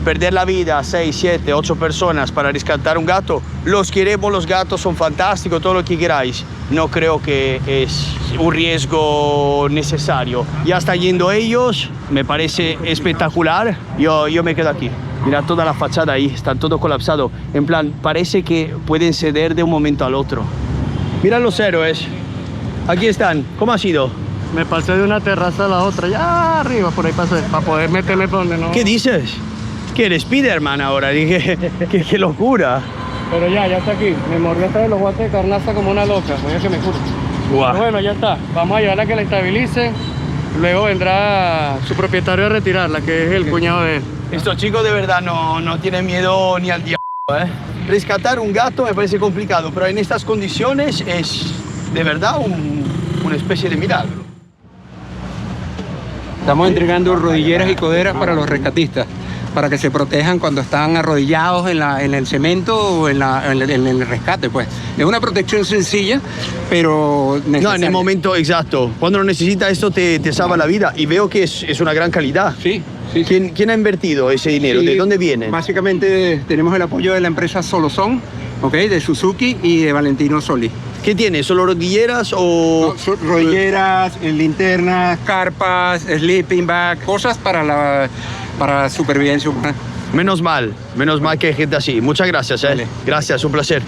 Perder la vida 6, 7, 8 personas para rescatar un gato. Los queremos, los gatos son fantásticos, todo lo que queráis. No creo que es un riesgo necesario. Ya están yendo ellos, me parece espectacular. Yo me quedo aquí. Mira toda la fachada ahí, está todo colapsado. En plan, parece que pueden ceder de un momento al otro. Mira los héroes. Aquí están. ¿Cómo ha sido? Me pasé de una terraza a la otra, ya arriba, por ahí pasé, para poder meterme por donde no... ¿Qué dices? ¿Que eres Spiderman ahora? Dije, qué locura. Pero ya está aquí. Me mordió hasta de los guantes de carnaza como una loca. Voy a que me cure. Guau. Pero bueno, ya está. Vamos a llevarla a que la estabilice. Luego vendrá su propietario a retirarla, que es el cuñado de él. Estos chicos de verdad no tienen miedo ni al diablo, Rescatar un gato me parece complicado, pero en estas condiciones es de verdad una especie de milagro. Estamos entregando rodilleras y coderas para los rescatistas, para que se protejan cuando están arrodillados en el cemento o en el rescate, pues. Es una protección sencilla, pero necesaria. No, en el momento exacto. Cuando lo necesitas esto te salva la vida y veo que es una gran calidad. Sí. ¿Quién ha invertido ese dinero? Sí, ¿de dónde viene? Básicamente tenemos el apoyo de la empresa Solozón, de Suzuki y de Valentino Soli. ¿Qué tiene? ¿Solo rodilleras o...? No, rodilleras, linternas, carpas, sleeping bag, cosas para la supervivencia humana. Menos mal que hay gente así. Muchas gracias, Vale. Gracias, un placer.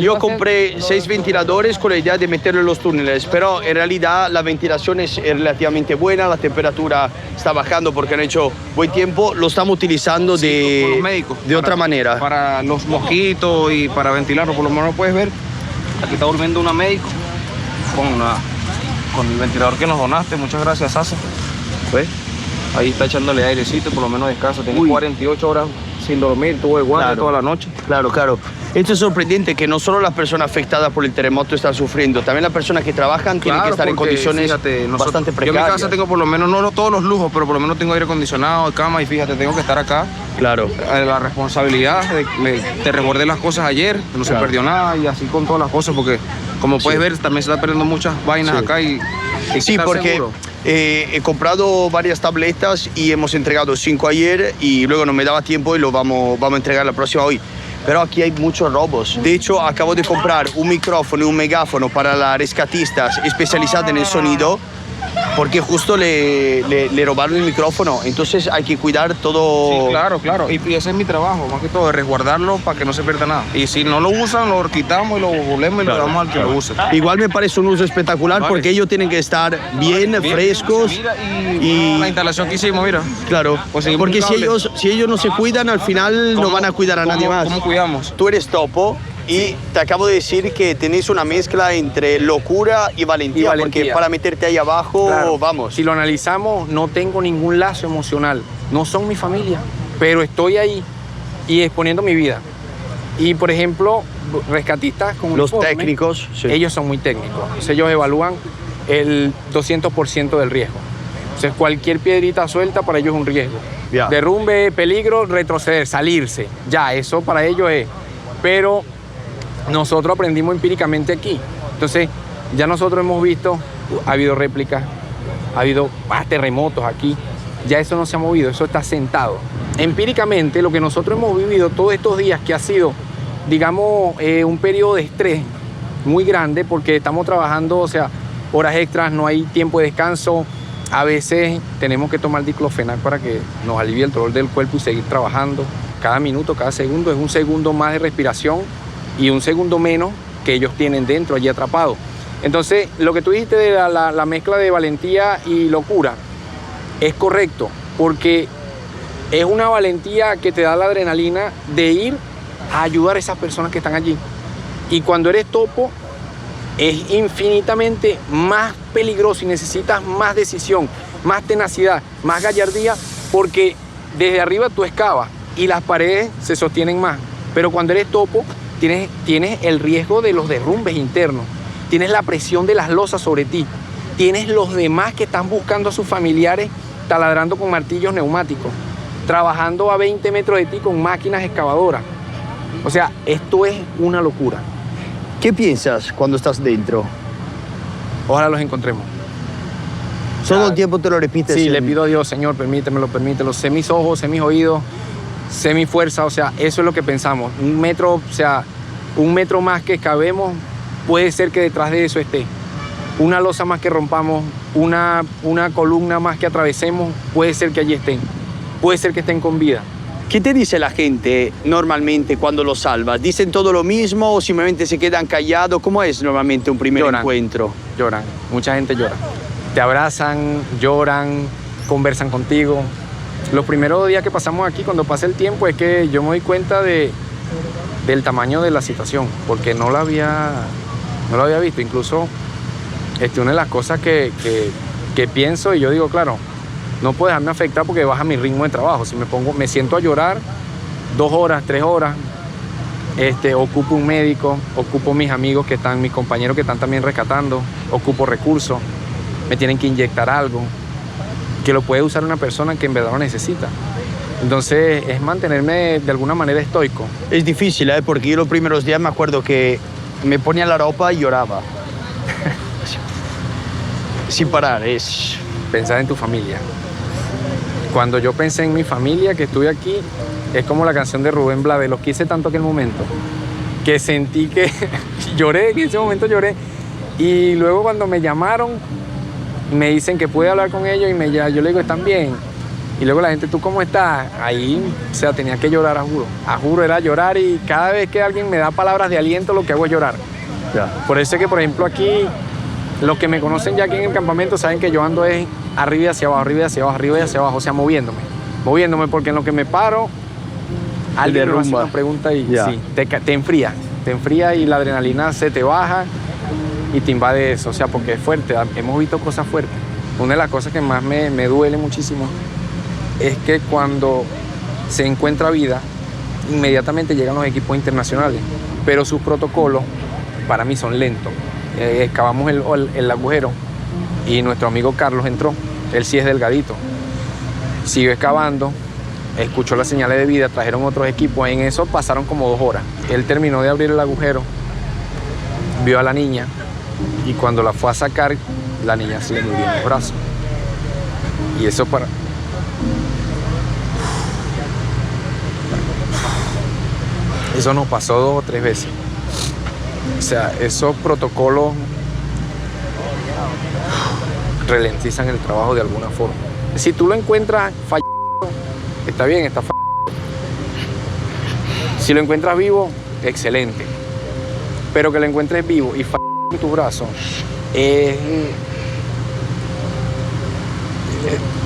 Yo compré 6 ventiladores con la idea de meterlo en los túneles, pero en realidad la ventilación es relativamente buena, la temperatura está bajando porque han hecho buen tiempo. Lo estamos utilizando de otra manera. Para los mosquitos y para ventilarlo, por lo menos puedes ver, aquí está durmiendo una médico. con el ventilador que nos donaste. Muchas gracias, Sasa. ¿Ves? Ahí está echándole airecito, por lo menos descanso. Tengo 48 horas sin dormir, tuve guardia toda la noche. Claro. Esto es sorprendente que no solo las personas afectadas por el terremoto están sufriendo, también las personas que trabajan tienen que estar en condiciones bastante precarias. Yo en mi casa tengo por lo menos, no todos los lujos, pero por lo menos tengo aire acondicionado, cama y fíjate, tengo que estar acá. Claro. La responsabilidad, te resguardé las cosas ayer, no se perdió nada y así con todas las cosas, porque como puedes ver también se están perdiendo muchas vainas acá y sí, porque he comprado varias tabletas y hemos entregado 5 ayer y luego no me daba tiempo y lo vamos a entregar la próxima hoy. Pero aquí hay muchos robos. De hecho, acabo de comprar un micrófono y un megáfono para las rescatistas especializadas en el sonido porque justo le robaron el micrófono. Entonces hay que cuidar todo. Sí, claro. Y ese es mi trabajo, más que todo, de resguardarlo para que no se pierda nada. Y si no lo usan, lo quitamos y lo volvemos y lo damos al que lo use. Igual me parece un uso espectacular porque ellos tienen que estar bien frescos. Y la instalación que hicimos, mira. Claro, porque si ellos no se cuidan, al final no van a cuidar a nadie más. ¿Cómo cuidamos? Tú eres topo. Y te acabo de decir que tenéis una mezcla entre locura y valentía, porque para meterte ahí abajo, vamos. Si lo analizamos, no tengo ningún lazo emocional. No son mi familia, pero estoy ahí y exponiendo mi vida. Y, por ejemplo, rescatistas con los técnicos, ellos son muy técnicos. Entonces, ellos evalúan el 200% del riesgo. Entonces, cualquier piedrita suelta para ellos es un riesgo. Derrumbe, peligro, retroceder, salirse. Ya, eso para ellos es. Pero nosotros aprendimos empíricamente aquí. Entonces, ya nosotros hemos visto, ha habido réplicas, ha habido terremotos aquí. Ya eso no se ha movido, eso está sentado. Empíricamente, lo que nosotros hemos vivido todos estos días, que ha sido, digamos, un periodo de estrés muy grande, porque estamos trabajando, o sea, horas extras, no hay tiempo de descanso. A veces tenemos que tomar diclofenac para que nos alivie el dolor del cuerpo y seguir trabajando. Cada minuto, cada segundo es un segundo más de respiración y un segundo menos que ellos tienen dentro, allí atrapados. Entonces, lo que tú dijiste de la mezcla de valentía y locura es correcto, porque es una valentía que te da la adrenalina de ir a ayudar a esas personas que están allí. Y cuando eres topo, es infinitamente más peligroso y necesitas más decisión, más tenacidad, más gallardía, porque desde arriba tú excavas y las paredes se sostienen más. Pero cuando eres topo, tienes el riesgo de los derrumbes internos, tienes la presión de las losas sobre ti, tienes los demás que están buscando a sus familiares taladrando con martillos neumáticos, trabajando a 20 metros de ti con máquinas excavadoras. O sea, esto es una locura. ¿Qué piensas cuando estás dentro? Ojalá los encontremos. ¿Todo el tiempo te lo repites? Sí, le pido a Dios, Señor, permítemelo. Sé mis ojos, sé mis oídos, sé mi fuerza. O sea, eso es lo que pensamos. Un metro más que excavemos, puede ser que detrás de eso esté. Una losa más que rompamos, una columna más que atravesemos, puede ser que allí estén. Puede ser que estén con vida. ¿Qué te dice la gente normalmente cuando lo salvas? ¿Dicen todo lo mismo o simplemente se quedan callados? ¿Cómo es normalmente un primer encuentro? Lloran, mucha gente llora. Te abrazan, lloran, conversan contigo. Los primeros días que pasamos aquí, cuando pasa el tiempo, es que yo me doy cuenta del tamaño de la situación, porque no lo había visto. Incluso una de las cosas que pienso, y yo digo, claro, no puedo dejarme afectar porque baja mi ritmo de trabajo. Si me siento a llorar 2 horas, 3 horas, ocupo un médico, ocupo mis amigos que están, mis compañeros que están también rescatando, ocupo recursos, me tienen que inyectar algo que lo puede usar una persona que en verdad lo necesita. Entonces es mantenerme de alguna manera estoico. Es difícil, porque yo los primeros días me acuerdo que me ponía la ropa y lloraba. Sin parar, es... Pensar en tu familia. Cuando yo pensé en mi familia, que estuve aquí, es como la canción de Rubén Blades, los quise tanto aquel momento, que sentí que lloré, que en ese momento lloré. Y luego cuando me llamaron, me dicen que puede hablar con ellos y yo le digo, ¿están bien? Y luego la gente, ¿tú cómo estás? Ahí, o sea, tenía que llorar, a juro. A juro, era llorar, y cada vez que alguien me da palabras de aliento, lo que hago es llorar. Por eso es que, por ejemplo, aquí, los que me conocen ya aquí en el campamento saben que yo ando es arriba y hacia abajo, arriba y hacia abajo, arriba y hacia abajo, o sea, moviéndome, porque en lo que me paro, alguien me hace una pregunta y sí, te enfría y la adrenalina se te baja y te invade eso, o sea, porque es fuerte, hemos visto cosas fuertes. Una de las cosas que más me duele muchísimo es que cuando se encuentra vida, inmediatamente llegan los equipos internacionales, pero sus protocolos para mí son lentos. Excavamos el agujero y nuestro amigo Carlos entró, él sí es delgadito, siguió excavando, escuchó las señales de vida, trajeron otros equipos, en eso pasaron como 2 horas. Él terminó de abrir el agujero, vio a la niña y cuando la fue a sacar, la niña se le murió en los brazos. Y eso eso nos pasó 2 o 3 veces. O sea, esos protocolos ralentizan el trabajo de alguna forma. Si tú lo encuentras fallado, está bien, está fallado. Si lo encuentras vivo, excelente. Pero que lo encuentres vivo y fallado en tu brazo,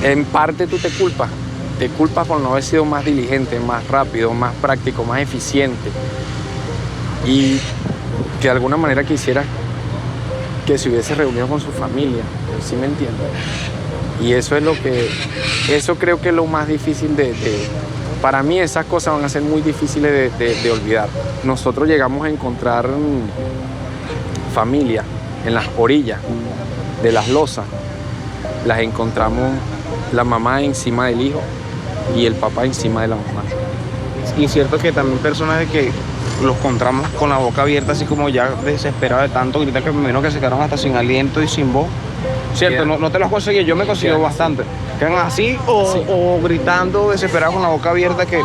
en parte tú te culpas. Te culpas por no haber sido más diligente, más rápido, más práctico, más eficiente. Y que de alguna manera quisiera que se hubiese reunido con su familia, ¿sí me entiendes? Y eso es eso creo que es lo más difícil para mí esas cosas van a ser muy difíciles de olvidar. Nosotros llegamos a encontrar familia en las orillas de las losas. Las encontramos la mamá encima del hijo y el papá encima de la mamá. Y cierto que también personas de que los encontramos con la boca abierta, así como ya desesperados de tanto gritar, que menos que se quedaron hasta sin aliento y sin voz. Cierto, no te los conseguí, yo me consigo bastante. Quedan así o gritando desesperados con la boca abierta que,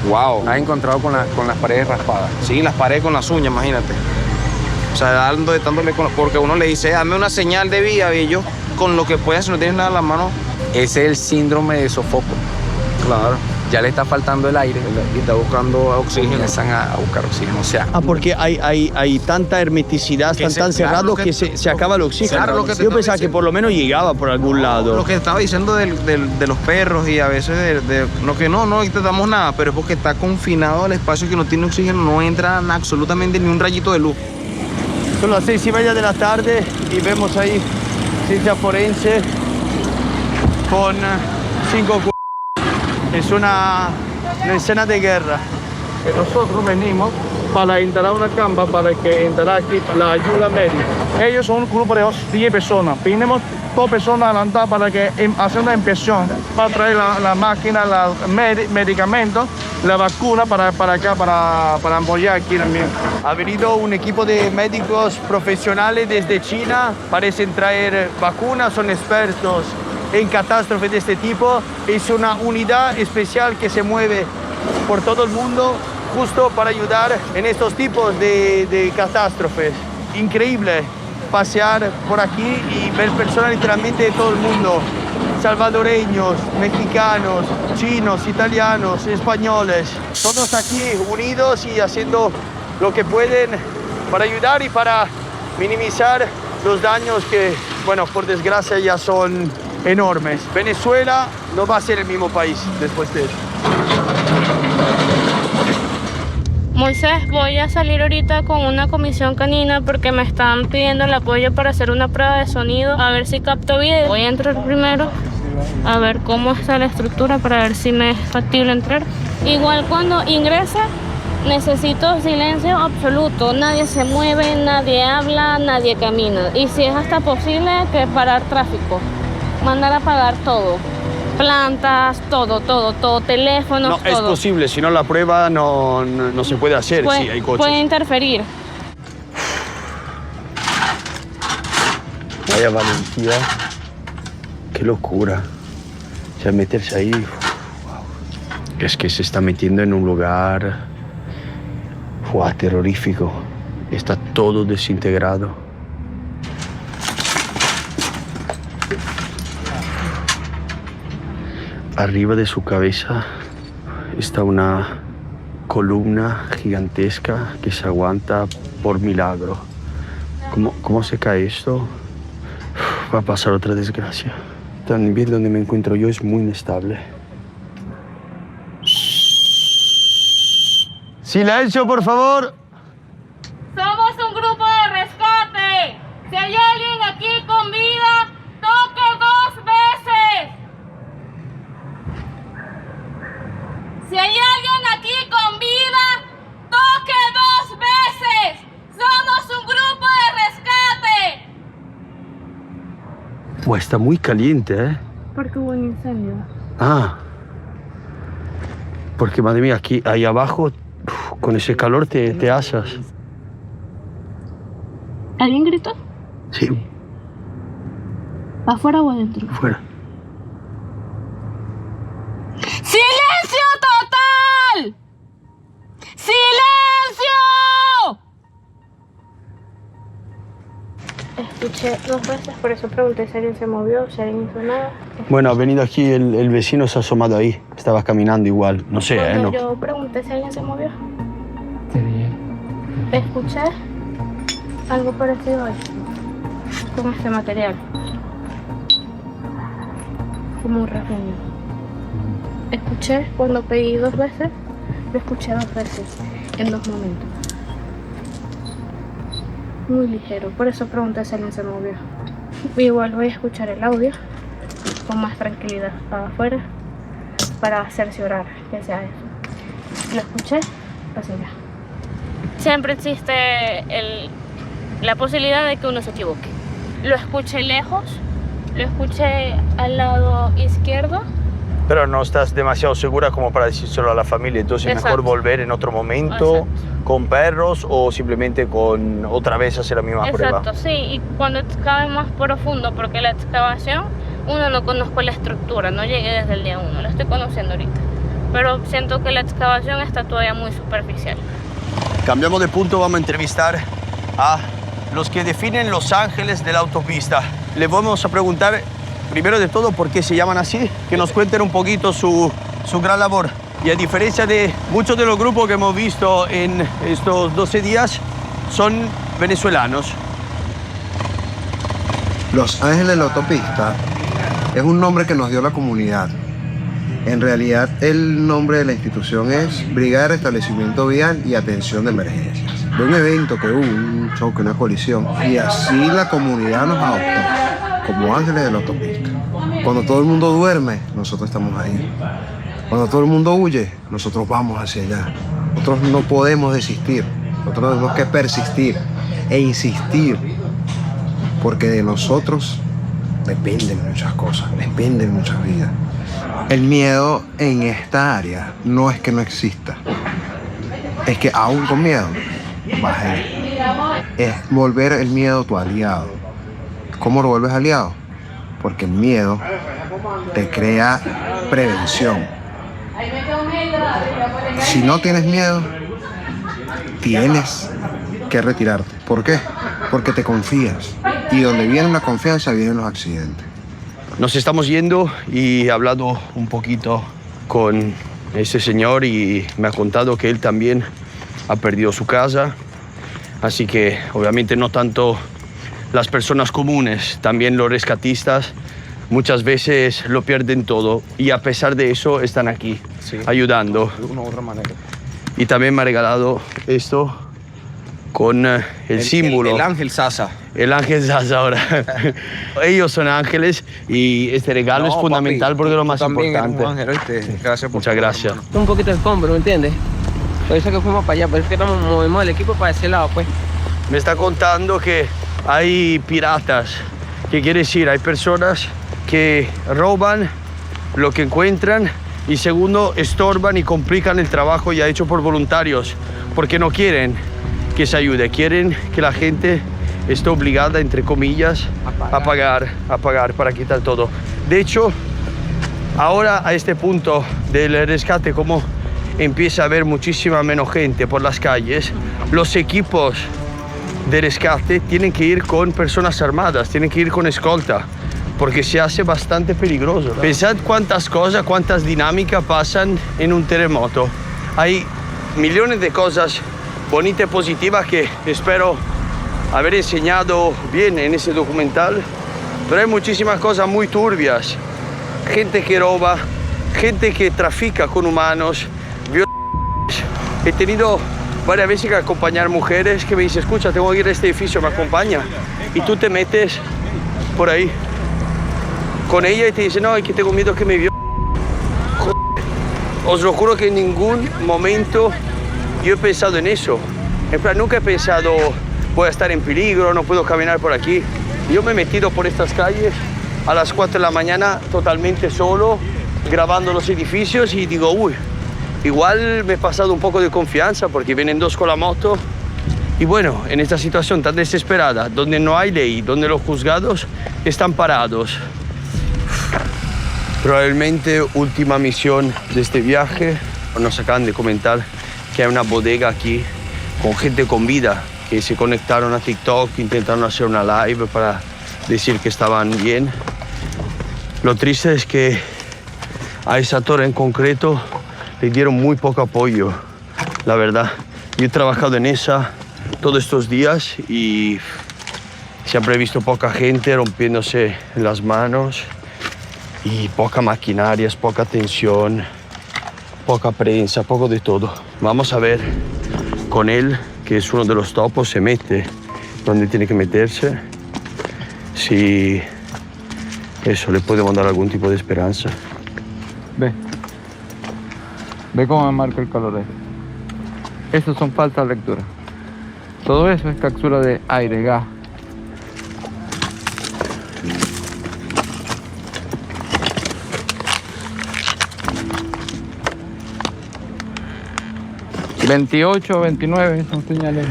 wow. ¿Has encontrado con las paredes raspadas? Sí, las paredes con las uñas, imagínate. O sea, dándole porque uno le dice, dame una señal de vía y ellos con lo que puedan, si no tienes nada en las manos. Ese es el síndrome de sofoco. Claro. Ya le está faltando el aire y está buscando oxígeno. Empiezan a buscar oxígeno. O sea, porque hay tanta hermeticidad, están tan cerrados que se acaba el oxígeno. Claro, yo pensaba que por lo menos llegaba por algún lado. Lo que estaba diciendo de los perros y a veces no intentamos nada, pero es porque está confinado al espacio que no tiene oxígeno, no entra absolutamente ni un rayito de luz. Son las 6:30 de la tarde y vemos ahí ciencia forense con 5. Es una escena de guerra. Nosotros venimos para instalar una cámara para que instalar aquí la ayuda médica. Ellos son un grupo de 10 personas. Vinimos 2 personas adelantadas para que hacer una inspección, para traer la máquina, los medicamentos, la vacuna para acá, para apoyar aquí también. Ha venido un equipo de médicos profesionales desde China, parecen traer vacunas, son expertos en catástrofes de este tipo. Es una unidad especial que se mueve por todo el mundo justo para ayudar en estos tipos de catástrofes. Increíble pasear por aquí y ver personas literalmente de todo el mundo. Salvadoreños, mexicanos, chinos, italianos, españoles. Todos aquí unidos y haciendo lo que pueden para ayudar y para minimizar los daños que, bueno, por desgracia ya son enormes. Venezuela no va a ser el mismo país después de eso. Moisés, voy a salir ahorita con una comisión canina porque me están pidiendo el apoyo para hacer una prueba de sonido, a ver si capto video. Voy a entrar primero a ver cómo está la estructura para ver si me es factible entrar. Igual cuando ingrese necesito silencio absoluto, nadie se mueve, nadie habla, nadie camina. Y si es hasta posible que parar tráfico, mandar a apagar todo. Plantas, todo, teléfonos, no, todo. Es posible, si no la prueba no se puede hacer, sí, hay coches. Puede interferir. Vaya valentía, qué locura. O sea, meterse ahí, wow. Es que se está metiendo en un lugar terrorífico. Está todo desintegrado. Arriba de su cabeza está una columna gigantesca que se aguanta por milagro. ¿Cómo se cae esto? Va a pasar otra desgracia. También donde me encuentro yo es muy inestable. Silencio, por favor. Somos un grupo de rescate. Si hay alguien aquí con vida, toque 2 veces. Si hay alguien aquí con vida, toque 2 veces. Somos un grupo de rescate. Pues está muy caliente, ¿eh? Porque hubo un incendio. Ah. Porque, madre mía, aquí, ahí abajo, con ese calor te asas. ¿Alguien gritó? Sí. ¿Afuera o adentro? Fuera. ¡Silencio total! ¡Silencio! Escuché 2 veces, por eso pregunté si alguien se movió, si alguien hizo nada. Bueno, ha venido aquí, el vecino se ha asomado ahí. Estaba caminando igual, no sé, Cuando ¿no? yo pregunté si alguien se movió, escuché algo parecido a esto, con este material, como un rasguño. Escuché cuando pedí 2 veces, lo escuché 2 veces, en 2 momentos. Muy ligero, por eso pregunté si alguien se movió. Igual voy a escuchar el audio con más tranquilidad para afuera para cerciorar que sea eso. Lo escuché, así ya. Siempre existe la posibilidad de que uno se equivoque. Lo escuché lejos, lo escuché al lado izquierdo. Pero no estás demasiado segura como para decírselo a la familia, entonces Exacto. mejor volver en otro momento, con perros o simplemente con otra vez hacer la misma prueba. Exacto, sí, y cuando excaves más profundo, porque la excavación, uno no conozco la estructura, no llegué desde el día 1, la estoy conociendo ahorita. Pero siento que la excavación está todavía muy superficial. Cambiamos de punto, vamos a entrevistar a los que definen Los Ángeles de la autopista. Les vamos a preguntar, primero de todo, por qué se llaman así, que nos cuenten un poquito su gran labor. Y a diferencia de muchos de los grupos que hemos visto en estos 12 días, son venezolanos. Los Ángeles de la Autopista es un nombre que nos dio la comunidad. En realidad, el nombre de la institución es Brigada de Restablecimiento Vial y Atención de Emergencias. De un evento que hubo, un choque, una colisión, y así la comunidad nos adoptó como Ángeles de la Autopista. Cuando todo el mundo duerme, nosotros estamos ahí. Cuando todo el mundo huye, nosotros vamos hacia allá. Nosotros no podemos desistir. Nosotros tenemos que persistir e insistir, porque de nosotros dependen muchas cosas, dependen muchas vidas. El miedo en esta área no es que no exista, es que aún con miedo vas a ir. Es volver el miedo tu aliado. ¿Cómo lo vuelves aliado? Porque el miedo te crea prevención. Si no tienes miedo, tienes que retirarte. ¿Por qué? Porque te confías. Y donde viene la confianza, vienen los accidentes. Nos estamos yendo y he hablado un poquito con ese señor y me ha contado que él también ha perdido su casa. Así que obviamente no tanto las personas comunes, también los rescatistas muchas veces lo pierden todo y a pesar de eso están aquí, sí, ayudando. De una u otra manera. Y también me ha regalado esto con el símbolo. El ángel Sasa. El ángel Sasa ahora. Ellos son ángeles y este regalo es fundamental, papi, porque es lo más importante. Ángel, gracias por Muchas gracias. Un poquito de escombro, ¿me entiendes? Por eso que fuimos para allá, por eso que movimos el equipo para ese lado, pues. Me está contando que hay piratas. ¿Qué quiere decir? Hay personas que roban lo que encuentran y segundo, estorban y complican el trabajo ya hecho por voluntarios porque no quieren que se ayude, quieren que la gente esté obligada, entre comillas, a pagar para quitar todo. De hecho, ahora a este punto del rescate, como empieza a haber muchísima menos gente por las calles, los equipos de rescate tienen que ir con personas armadas, tienen que ir con escolta, porque se hace bastante peligroso. Pensad cuántas cosas, cuántas dinámicas pasan en un terremoto. Hay millones de cosas bonitas y positivas que espero haber enseñado bien en ese documental, pero hay muchísimas cosas muy turbias. Gente que roba, gente que trafica con humanos, he tenido varias veces que acompañar mujeres que me dicen, escucha, tengo que ir a este edificio, me acompaña. Y tú te metes por ahí con ella y te dice, no, es que tengo miedo que me vio. Joder. Os lo juro que en ningún momento yo he pensado en eso. En plan, nunca he pensado, voy a estar en peligro, no puedo caminar por aquí. Yo me he metido por estas calles a las 4 de la mañana totalmente solo, grabando los edificios y digo, uy, igual me he pasado un poco de confianza porque vienen dos con la moto. Y bueno, en esta situación tan desesperada, donde no hay ley, donde los juzgados están parados. Probablemente última misión de este viaje. Nos acaban de comentar que hay una bodega aquí con gente con vida que se conectaron a TikTok, intentaron hacer una live para decir que estaban bien. Lo triste es que a esa torre en concreto le dieron muy poco apoyo, la verdad. Yo he trabajado en esa todos estos días y siempre he visto poca gente rompiéndose las manos y poca maquinaria, poca atención, poca prensa, poco de todo. Vamos a ver con él, que es uno de los topos, se mete donde tiene que meterse, si eso le puede dar algún tipo de esperanza. Ve cómo me marca el calor ahí. Esas son falsas lecturas. Todo eso es captura de aire, gas. ...28, 29 son señales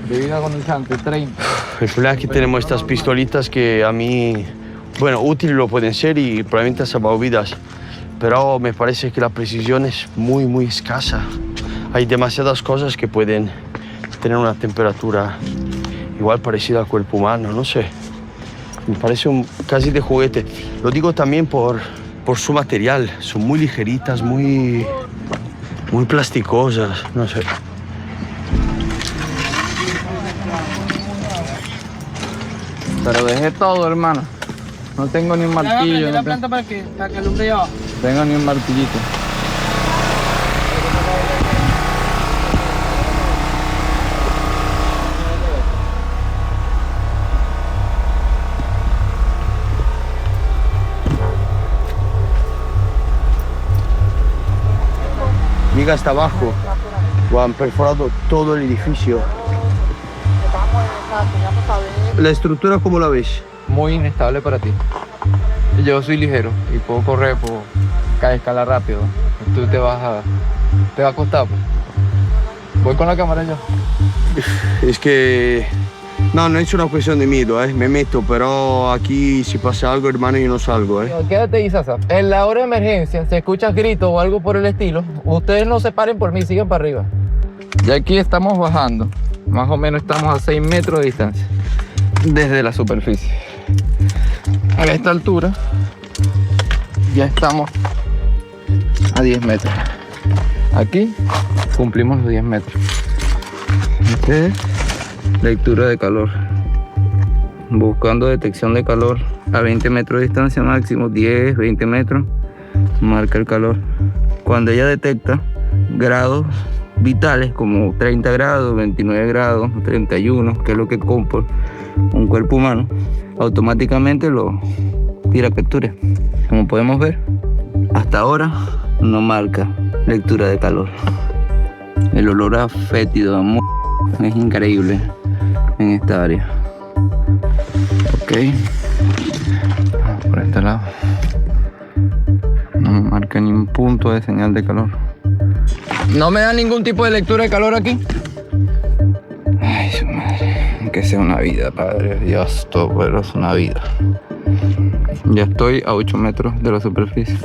de vida agonizante, 30. El problema es que tenemos estas pistolitas que a mí, bueno, útiles lo pueden ser y probablemente han salvado vidas, pero me parece que la precisión es muy, muy escasa. Hay demasiadas cosas que pueden tener una temperatura igual parecida al cuerpo humano, no sé. Me parece casi de juguete. Lo digo también por su material. Son muy ligeritas, muy plasticosas, no sé. Pero dejé todo, hermano. No tengo ni un martillo. La planta para que alumbre ya. Tengo ni un martillito. Llega hasta abajo, o han perforado todo el edificio. ¿La estructura cómo la ves? Muy inestable para ti. Yo soy ligero y puedo correr, puedo escalar rápido. Tú te va a costar. Pues. Voy con la cámara yo. Es que no es una cuestión de miedo, me meto, pero aquí si pasa algo, hermano, yo no salgo. Quédate ahí, Sasa. En la hora de emergencia, si escuchas gritos o algo por el estilo, ustedes no se paren por mí, sigan para arriba. Ya aquí estamos bajando. Más o menos estamos a 6 metros de distancia desde la superficie. A esta altura ya estamos a 10 metros. Aquí cumplimos los 10 metros. Este es lectura de calor. Buscando detección de calor a 20 metros de distancia máximo, 10, 20 metros, marca el calor. Cuando ella detecta grados vitales como 30 grados, 29 grados, 31, que es lo que compone un cuerpo humano, automáticamente lo tira a captura. Como podemos ver, hasta ahora no marca lectura de calor. El olor a fétido, es increíble en esta área. Ok, vamos por este lado. No me marca ni un punto de señal de calor. ¿No me da ningún tipo de lectura de calor aquí? Ay, su madre. Que sea una vida, Padre Dios, todo, pero es una vida. Ya estoy a 8 metros de la superficie.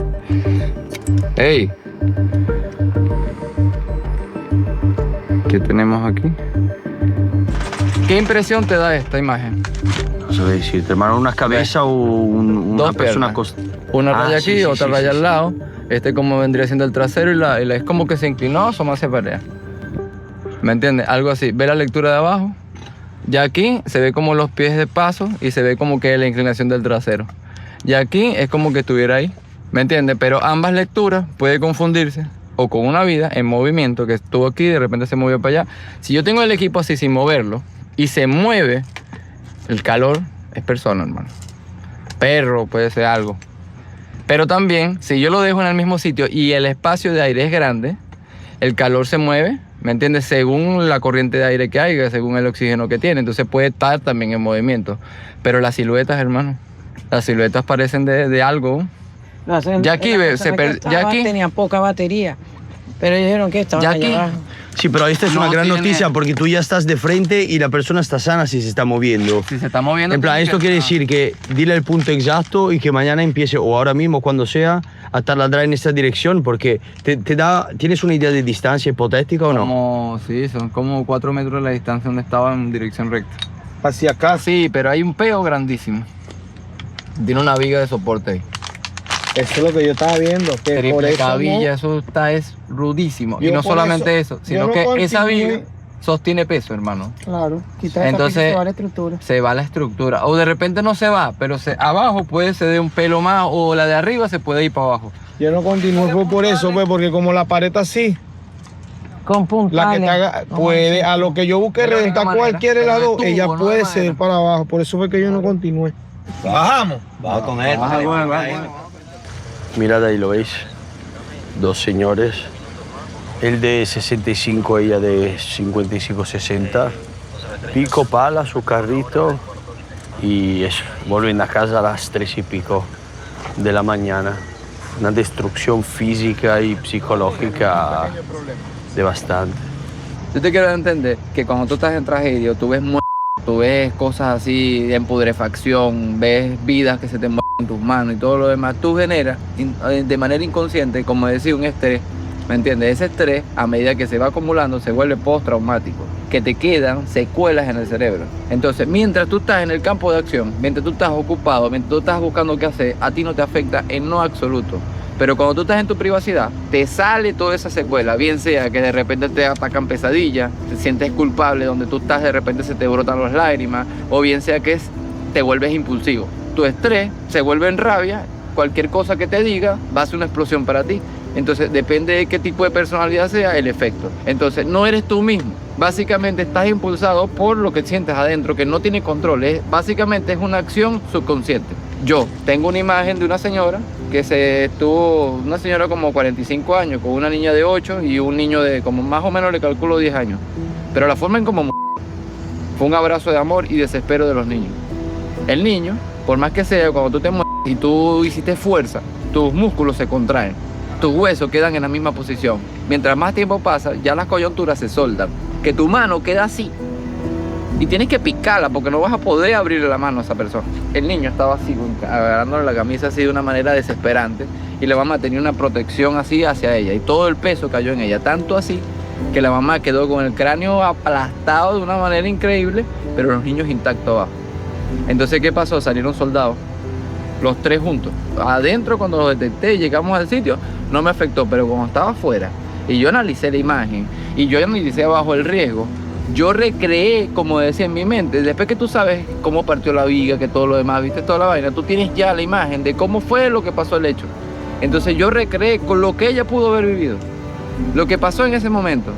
¡Ey! ¿Qué tenemos aquí? ¿Qué impresión te da esta imagen? No sé decirte, hermano, una cabeza o una persona acostada. Una raya aquí, otra raya al lado. Este como vendría siendo el trasero y la es como que se inclinó, asoma hacia para allá. ¿Me entiendes? Algo así. Ve la lectura de abajo. Ya aquí se ve como los pies de paso y se ve como que la inclinación del trasero. Y aquí es como que estuviera ahí. ¿Me entiendes? Pero ambas lecturas puede confundirse o con una viga en movimiento, que estuvo aquí y de repente se movió para allá. Si yo tengo el equipo así sin moverlo y se mueve, el calor es persona, hermano. Perro, puede ser algo. Pero también, si yo lo dejo en el mismo sitio y el espacio de aire es grande, el calor se mueve, ¿me entiendes? Según la corriente de aire que haya, según el oxígeno que tiene. Entonces puede estar también en movimiento. Pero las siluetas, hermano, las siluetas parecen de algo. No, ya aquí, tenía poca batería, pero dijeron que estaban allá abajo. Sí, pero esta es una gran noticia porque tú ya estás de frente y la persona está sana si se está moviendo. Si se está moviendo. En plan, esto quiere decir que dile el punto exacto y que mañana empiece, o ahora mismo, cuando sea, a taladrar en esta dirección, porque ¿tienes una idea de distancia hipotética o no? Sí, son como 4 metros la distancia donde estaba en dirección recta. Hacia acá. Sí, pero hay un peo grandísimo. Tiene una viga de soporte ahí. Eso es lo que yo estaba viendo. Que por eso cabilla, eso es rudísimo. Y no solamente eso, sino que esa viga sostiene peso, hermano. Claro, entonces se va la estructura. Se va la estructura. O de repente no se va, pero abajo puede ceder un pelo más, o la de arriba se puede ir para abajo. Yo no continúo por eso, pues, porque como la pared está así, con puntales, la que puede, a lo que yo busque reventar cualquier lado, ella puede ceder para abajo. Por eso fue que yo no continué. Bajamos. Baja con él. Mirad ahí, lo veis. 2 señores. Él de 65, ella de 55-60. Pico, pala, su carrito. Y eso, vuelven a casa a las 3 y pico de la mañana. Una destrucción física y psicológica devastante. Yo te quiero entender que cuando tú estás en tragedia, tú ves tú ves cosas así en putrefacción, ves vidas que se te mueven en tus manos y todo lo demás, tú generas de manera inconsciente, como decía, un estrés, ¿me entiendes? Ese estrés, a medida que se va acumulando, se vuelve postraumático, que te quedan secuelas en el cerebro. Entonces, mientras tú estás en el campo de acción, mientras tú estás ocupado, mientras tú estás buscando qué hacer, a ti no te afecta en lo absoluto. Pero cuando tú estás en tu privacidad, te sale toda esa secuela, bien sea que de repente te atacan pesadillas, te sientes culpable, donde tú estás de repente se te brotan las lágrimas, o bien sea que te vuelves impulsivo. Tu estrés se vuelve en rabia, cualquier cosa que te diga va a ser una explosión para ti. Entonces depende de qué tipo de personalidad sea el efecto. Entonces no eres tú mismo. Básicamente estás impulsado por lo que sientes adentro, que no tiene control. Básicamente es una acción subconsciente. Yo tengo una imagen de una señora una señora como 45 años, con una niña de 8 y un niño de como más o menos le calculo 10 años. Pero la forma en como fue un abrazo de amor y desespero de los niños. El niño, por más que sea, cuando tú te mueves y tú hiciste fuerza, tus músculos se contraen, tus huesos quedan en la misma posición. Mientras más tiempo pasa, ya las coyunturas se soldan, que tu mano queda así. Y tienes que picarla porque no vas a poder abrirle la mano a esa persona. El niño estaba así, agarrándole la camisa así de una manera desesperante, y la mamá tenía una protección así hacia ella, y todo el peso cayó en ella, tanto así que la mamá quedó con el cráneo aplastado de una manera increíble, pero los niños intactos abajo. Entonces, ¿qué pasó? Salieron soldados, los 3 juntos. Adentro, cuando los detecté, llegamos al sitio, no me afectó, pero cuando estaba afuera y yo analicé la imagen y yo analicé abajo el riesgo, yo recreé, como decía en mi mente, después que tú sabes cómo partió la viga, que todo lo demás, viste toda la vaina, tú tienes ya la imagen de cómo fue lo que pasó el hecho. Entonces yo recreé con lo que ella pudo haber vivido, lo que pasó en ese momento.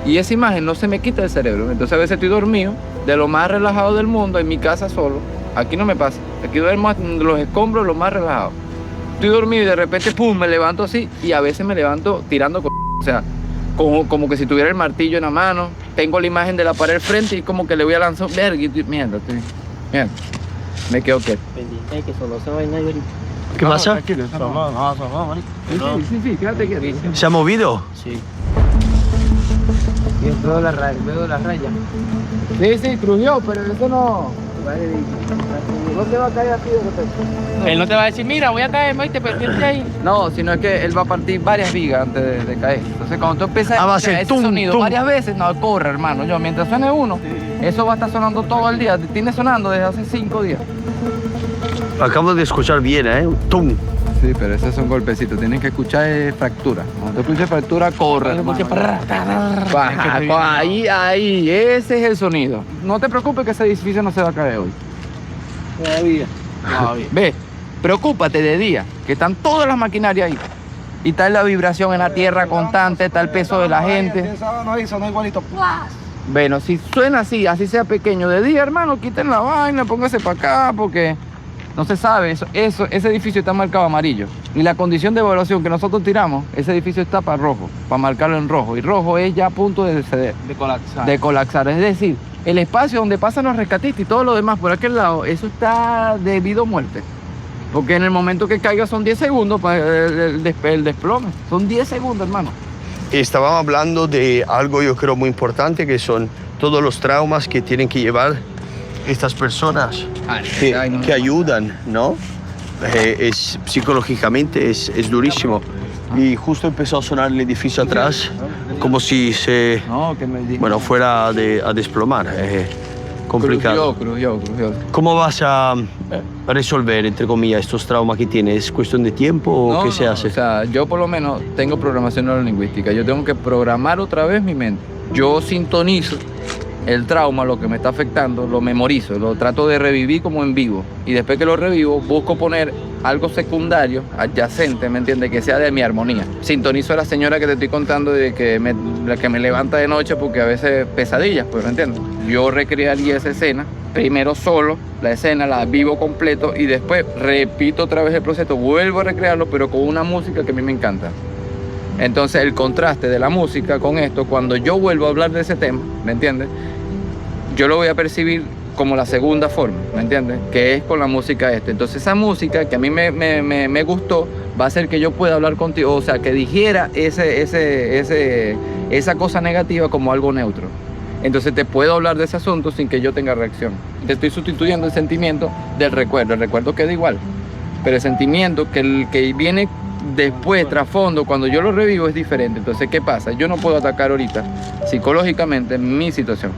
Y esa imagen no se me quita del cerebro. Entonces a veces estoy dormido, de lo más relajado del mundo, en mi casa solo. Aquí no me pasa. Aquí duermo en los escombros, lo más relajado. Estoy dormido y de repente, pum, me levanto así. Y a veces me levanto tirando, o sea, como que si tuviera el martillo en la mano. Tengo la imagen de la pared frente y como que le voy a lanzar. Mierda, me quedo quieto. Pendiente que solo se va a ir ahorita. ¿Qué pasa? Sí, quédate quieto. ¿Se ha movido? Sí. Y veo la raya. Sí, crujió, pero eso no. No te va a caer así de repente. Él no te va a decir, mira, voy a caer, te perdiste ahí. No, sino es que él va a partir varias vigas antes de caer. Entonces cuando tú empiezas a escuchar ese sonido varias veces, no, corre, hermano. Mientras suene uno, eso va a estar sonando todo el día. Tiene sonando desde hace 5 días. Acabo de escuchar bien, ¿eh? ¡Tum! Sí, pero esos son golpecitos. Tienes que escuchar fractura. Cuando tú escuches fractura, corre. Ahí, ese es el sonido. No te preocupes que ese edificio no se va a caer hoy. Todavía. Ve, preocúpate de día, que están todas las maquinarias ahí. Y está la vibración en la tierra constante, está el peso de la gente. Sonó igualito. Bueno, si suena así, así sea pequeño de día, hermano, quiten la vaina, póngase para acá, porque no se sabe. Ese edificio está marcado amarillo. Y la condición de evaluación que nosotros tiramos, ese edificio está para rojo, para marcarlo en rojo. Y rojo es ya a punto de ceder. De colapsar. De colapsar. Es decir, el espacio donde pasan los rescatistas y todo lo demás por aquel lado, eso está debido a muerte. Porque en el momento que caiga son 10 segundos para el desplome. Son 10 segundos, hermano. Estábamos hablando de algo yo creo muy importante, que son todos los traumas que tienen que llevar estas personas que ayudan, ¿no? Psicológicamente es durísimo. Y justo empezó a sonar el edificio atrás, como si fuera a desplomar. Complicado. Crujió. ¿Cómo vas a resolver, entre comillas, estos traumas que tienes? ¿Es cuestión de tiempo o qué se hace? O sea, yo por lo menos tengo programación neurolingüística. Yo tengo que programar otra vez mi mente. Yo sintonizo el trauma, lo que me está afectando, lo memorizo, lo trato de revivir como en vivo. Y después que lo revivo, busco poner algo secundario, adyacente, ¿me entiendes? Que sea de mi armonía. Sintonizo a la señora que te estoy contando, de la que me levanta de noche porque a veces pesadillas, pues, ¿me entiendes? Yo recrearía esa escena, primero solo, la escena la vivo completo y después repito otra vez el proceso, vuelvo a recrearlo, pero con una música que a mí me encanta. Entonces el contraste de la música con esto, cuando yo vuelvo a hablar de ese tema, ¿me entiendes? Yo lo voy a percibir como la segunda forma, ¿me entiendes? Que es con la música esta. Entonces esa música que a mí me gustó va a hacer que yo pueda hablar contigo, o sea, que dijera esa cosa negativa como algo neutro. Entonces te puedo hablar de ese asunto sin que yo tenga reacción. Te estoy sustituyendo el sentimiento del recuerdo. El recuerdo queda igual, pero el sentimiento que viene después, trasfondo, cuando yo lo revivo es diferente. Entonces, ¿qué pasa? Yo no puedo atacar ahorita psicológicamente mi situación.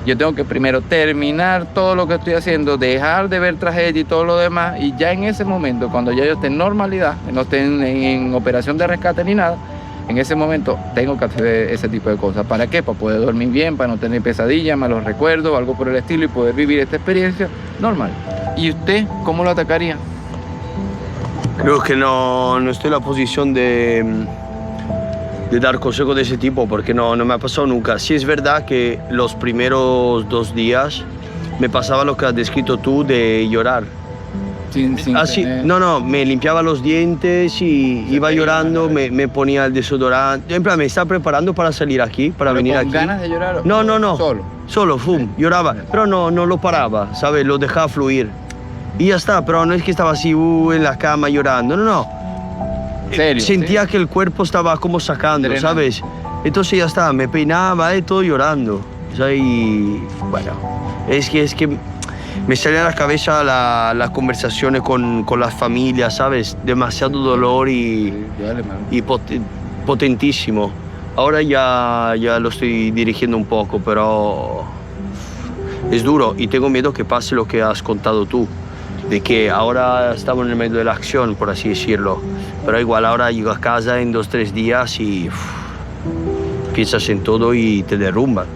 Yo tengo que primero terminar todo lo que estoy haciendo, dejar de ver tragedia y todo lo demás, y ya en ese momento, cuando ya yo esté en normalidad, no esté en operación de rescate ni nada, en ese momento tengo que hacer ese tipo de cosas. ¿Para qué? Para poder dormir bien, para no tener pesadillas, malos recuerdos, algo por el estilo, y poder vivir esta experiencia normal. ¿Y usted cómo lo atacaría? Creo que no estoy en la posición de dar consejos de ese tipo, porque no me ha pasado nunca. Sí es verdad que los primeros 2 días me pasaba lo que has descrito tú, de llorar. No, me limpiaba los dientes y iba llorando, me ponía el desodorante. En plan, me estaba preparando para salir aquí, para venir aquí. ¿Ganas de llorar? No. Solo, lloraba, pero no lo paraba, ¿sabes? Lo dejaba fluir. Y ya está, pero no es que estaba así en la cama llorando, no. ¿Serio? Sentía que el cuerpo estaba como sacando, ¿sabes? Entonces ya está, me peinaba y todo llorando. O sea, y bueno, es que me salía a la cabeza las conversaciones con las familias, ¿sabes? Demasiado dolor y potentísimo. Ahora ya lo estoy dirigiendo un poco, pero es duro y tengo miedo que pase lo que has contado tú, de que ahora estamos en el medio de la acción, por así decirlo, pero igual ahora llego a casa en 2 o 3 días y piensas en todo y te derrumban.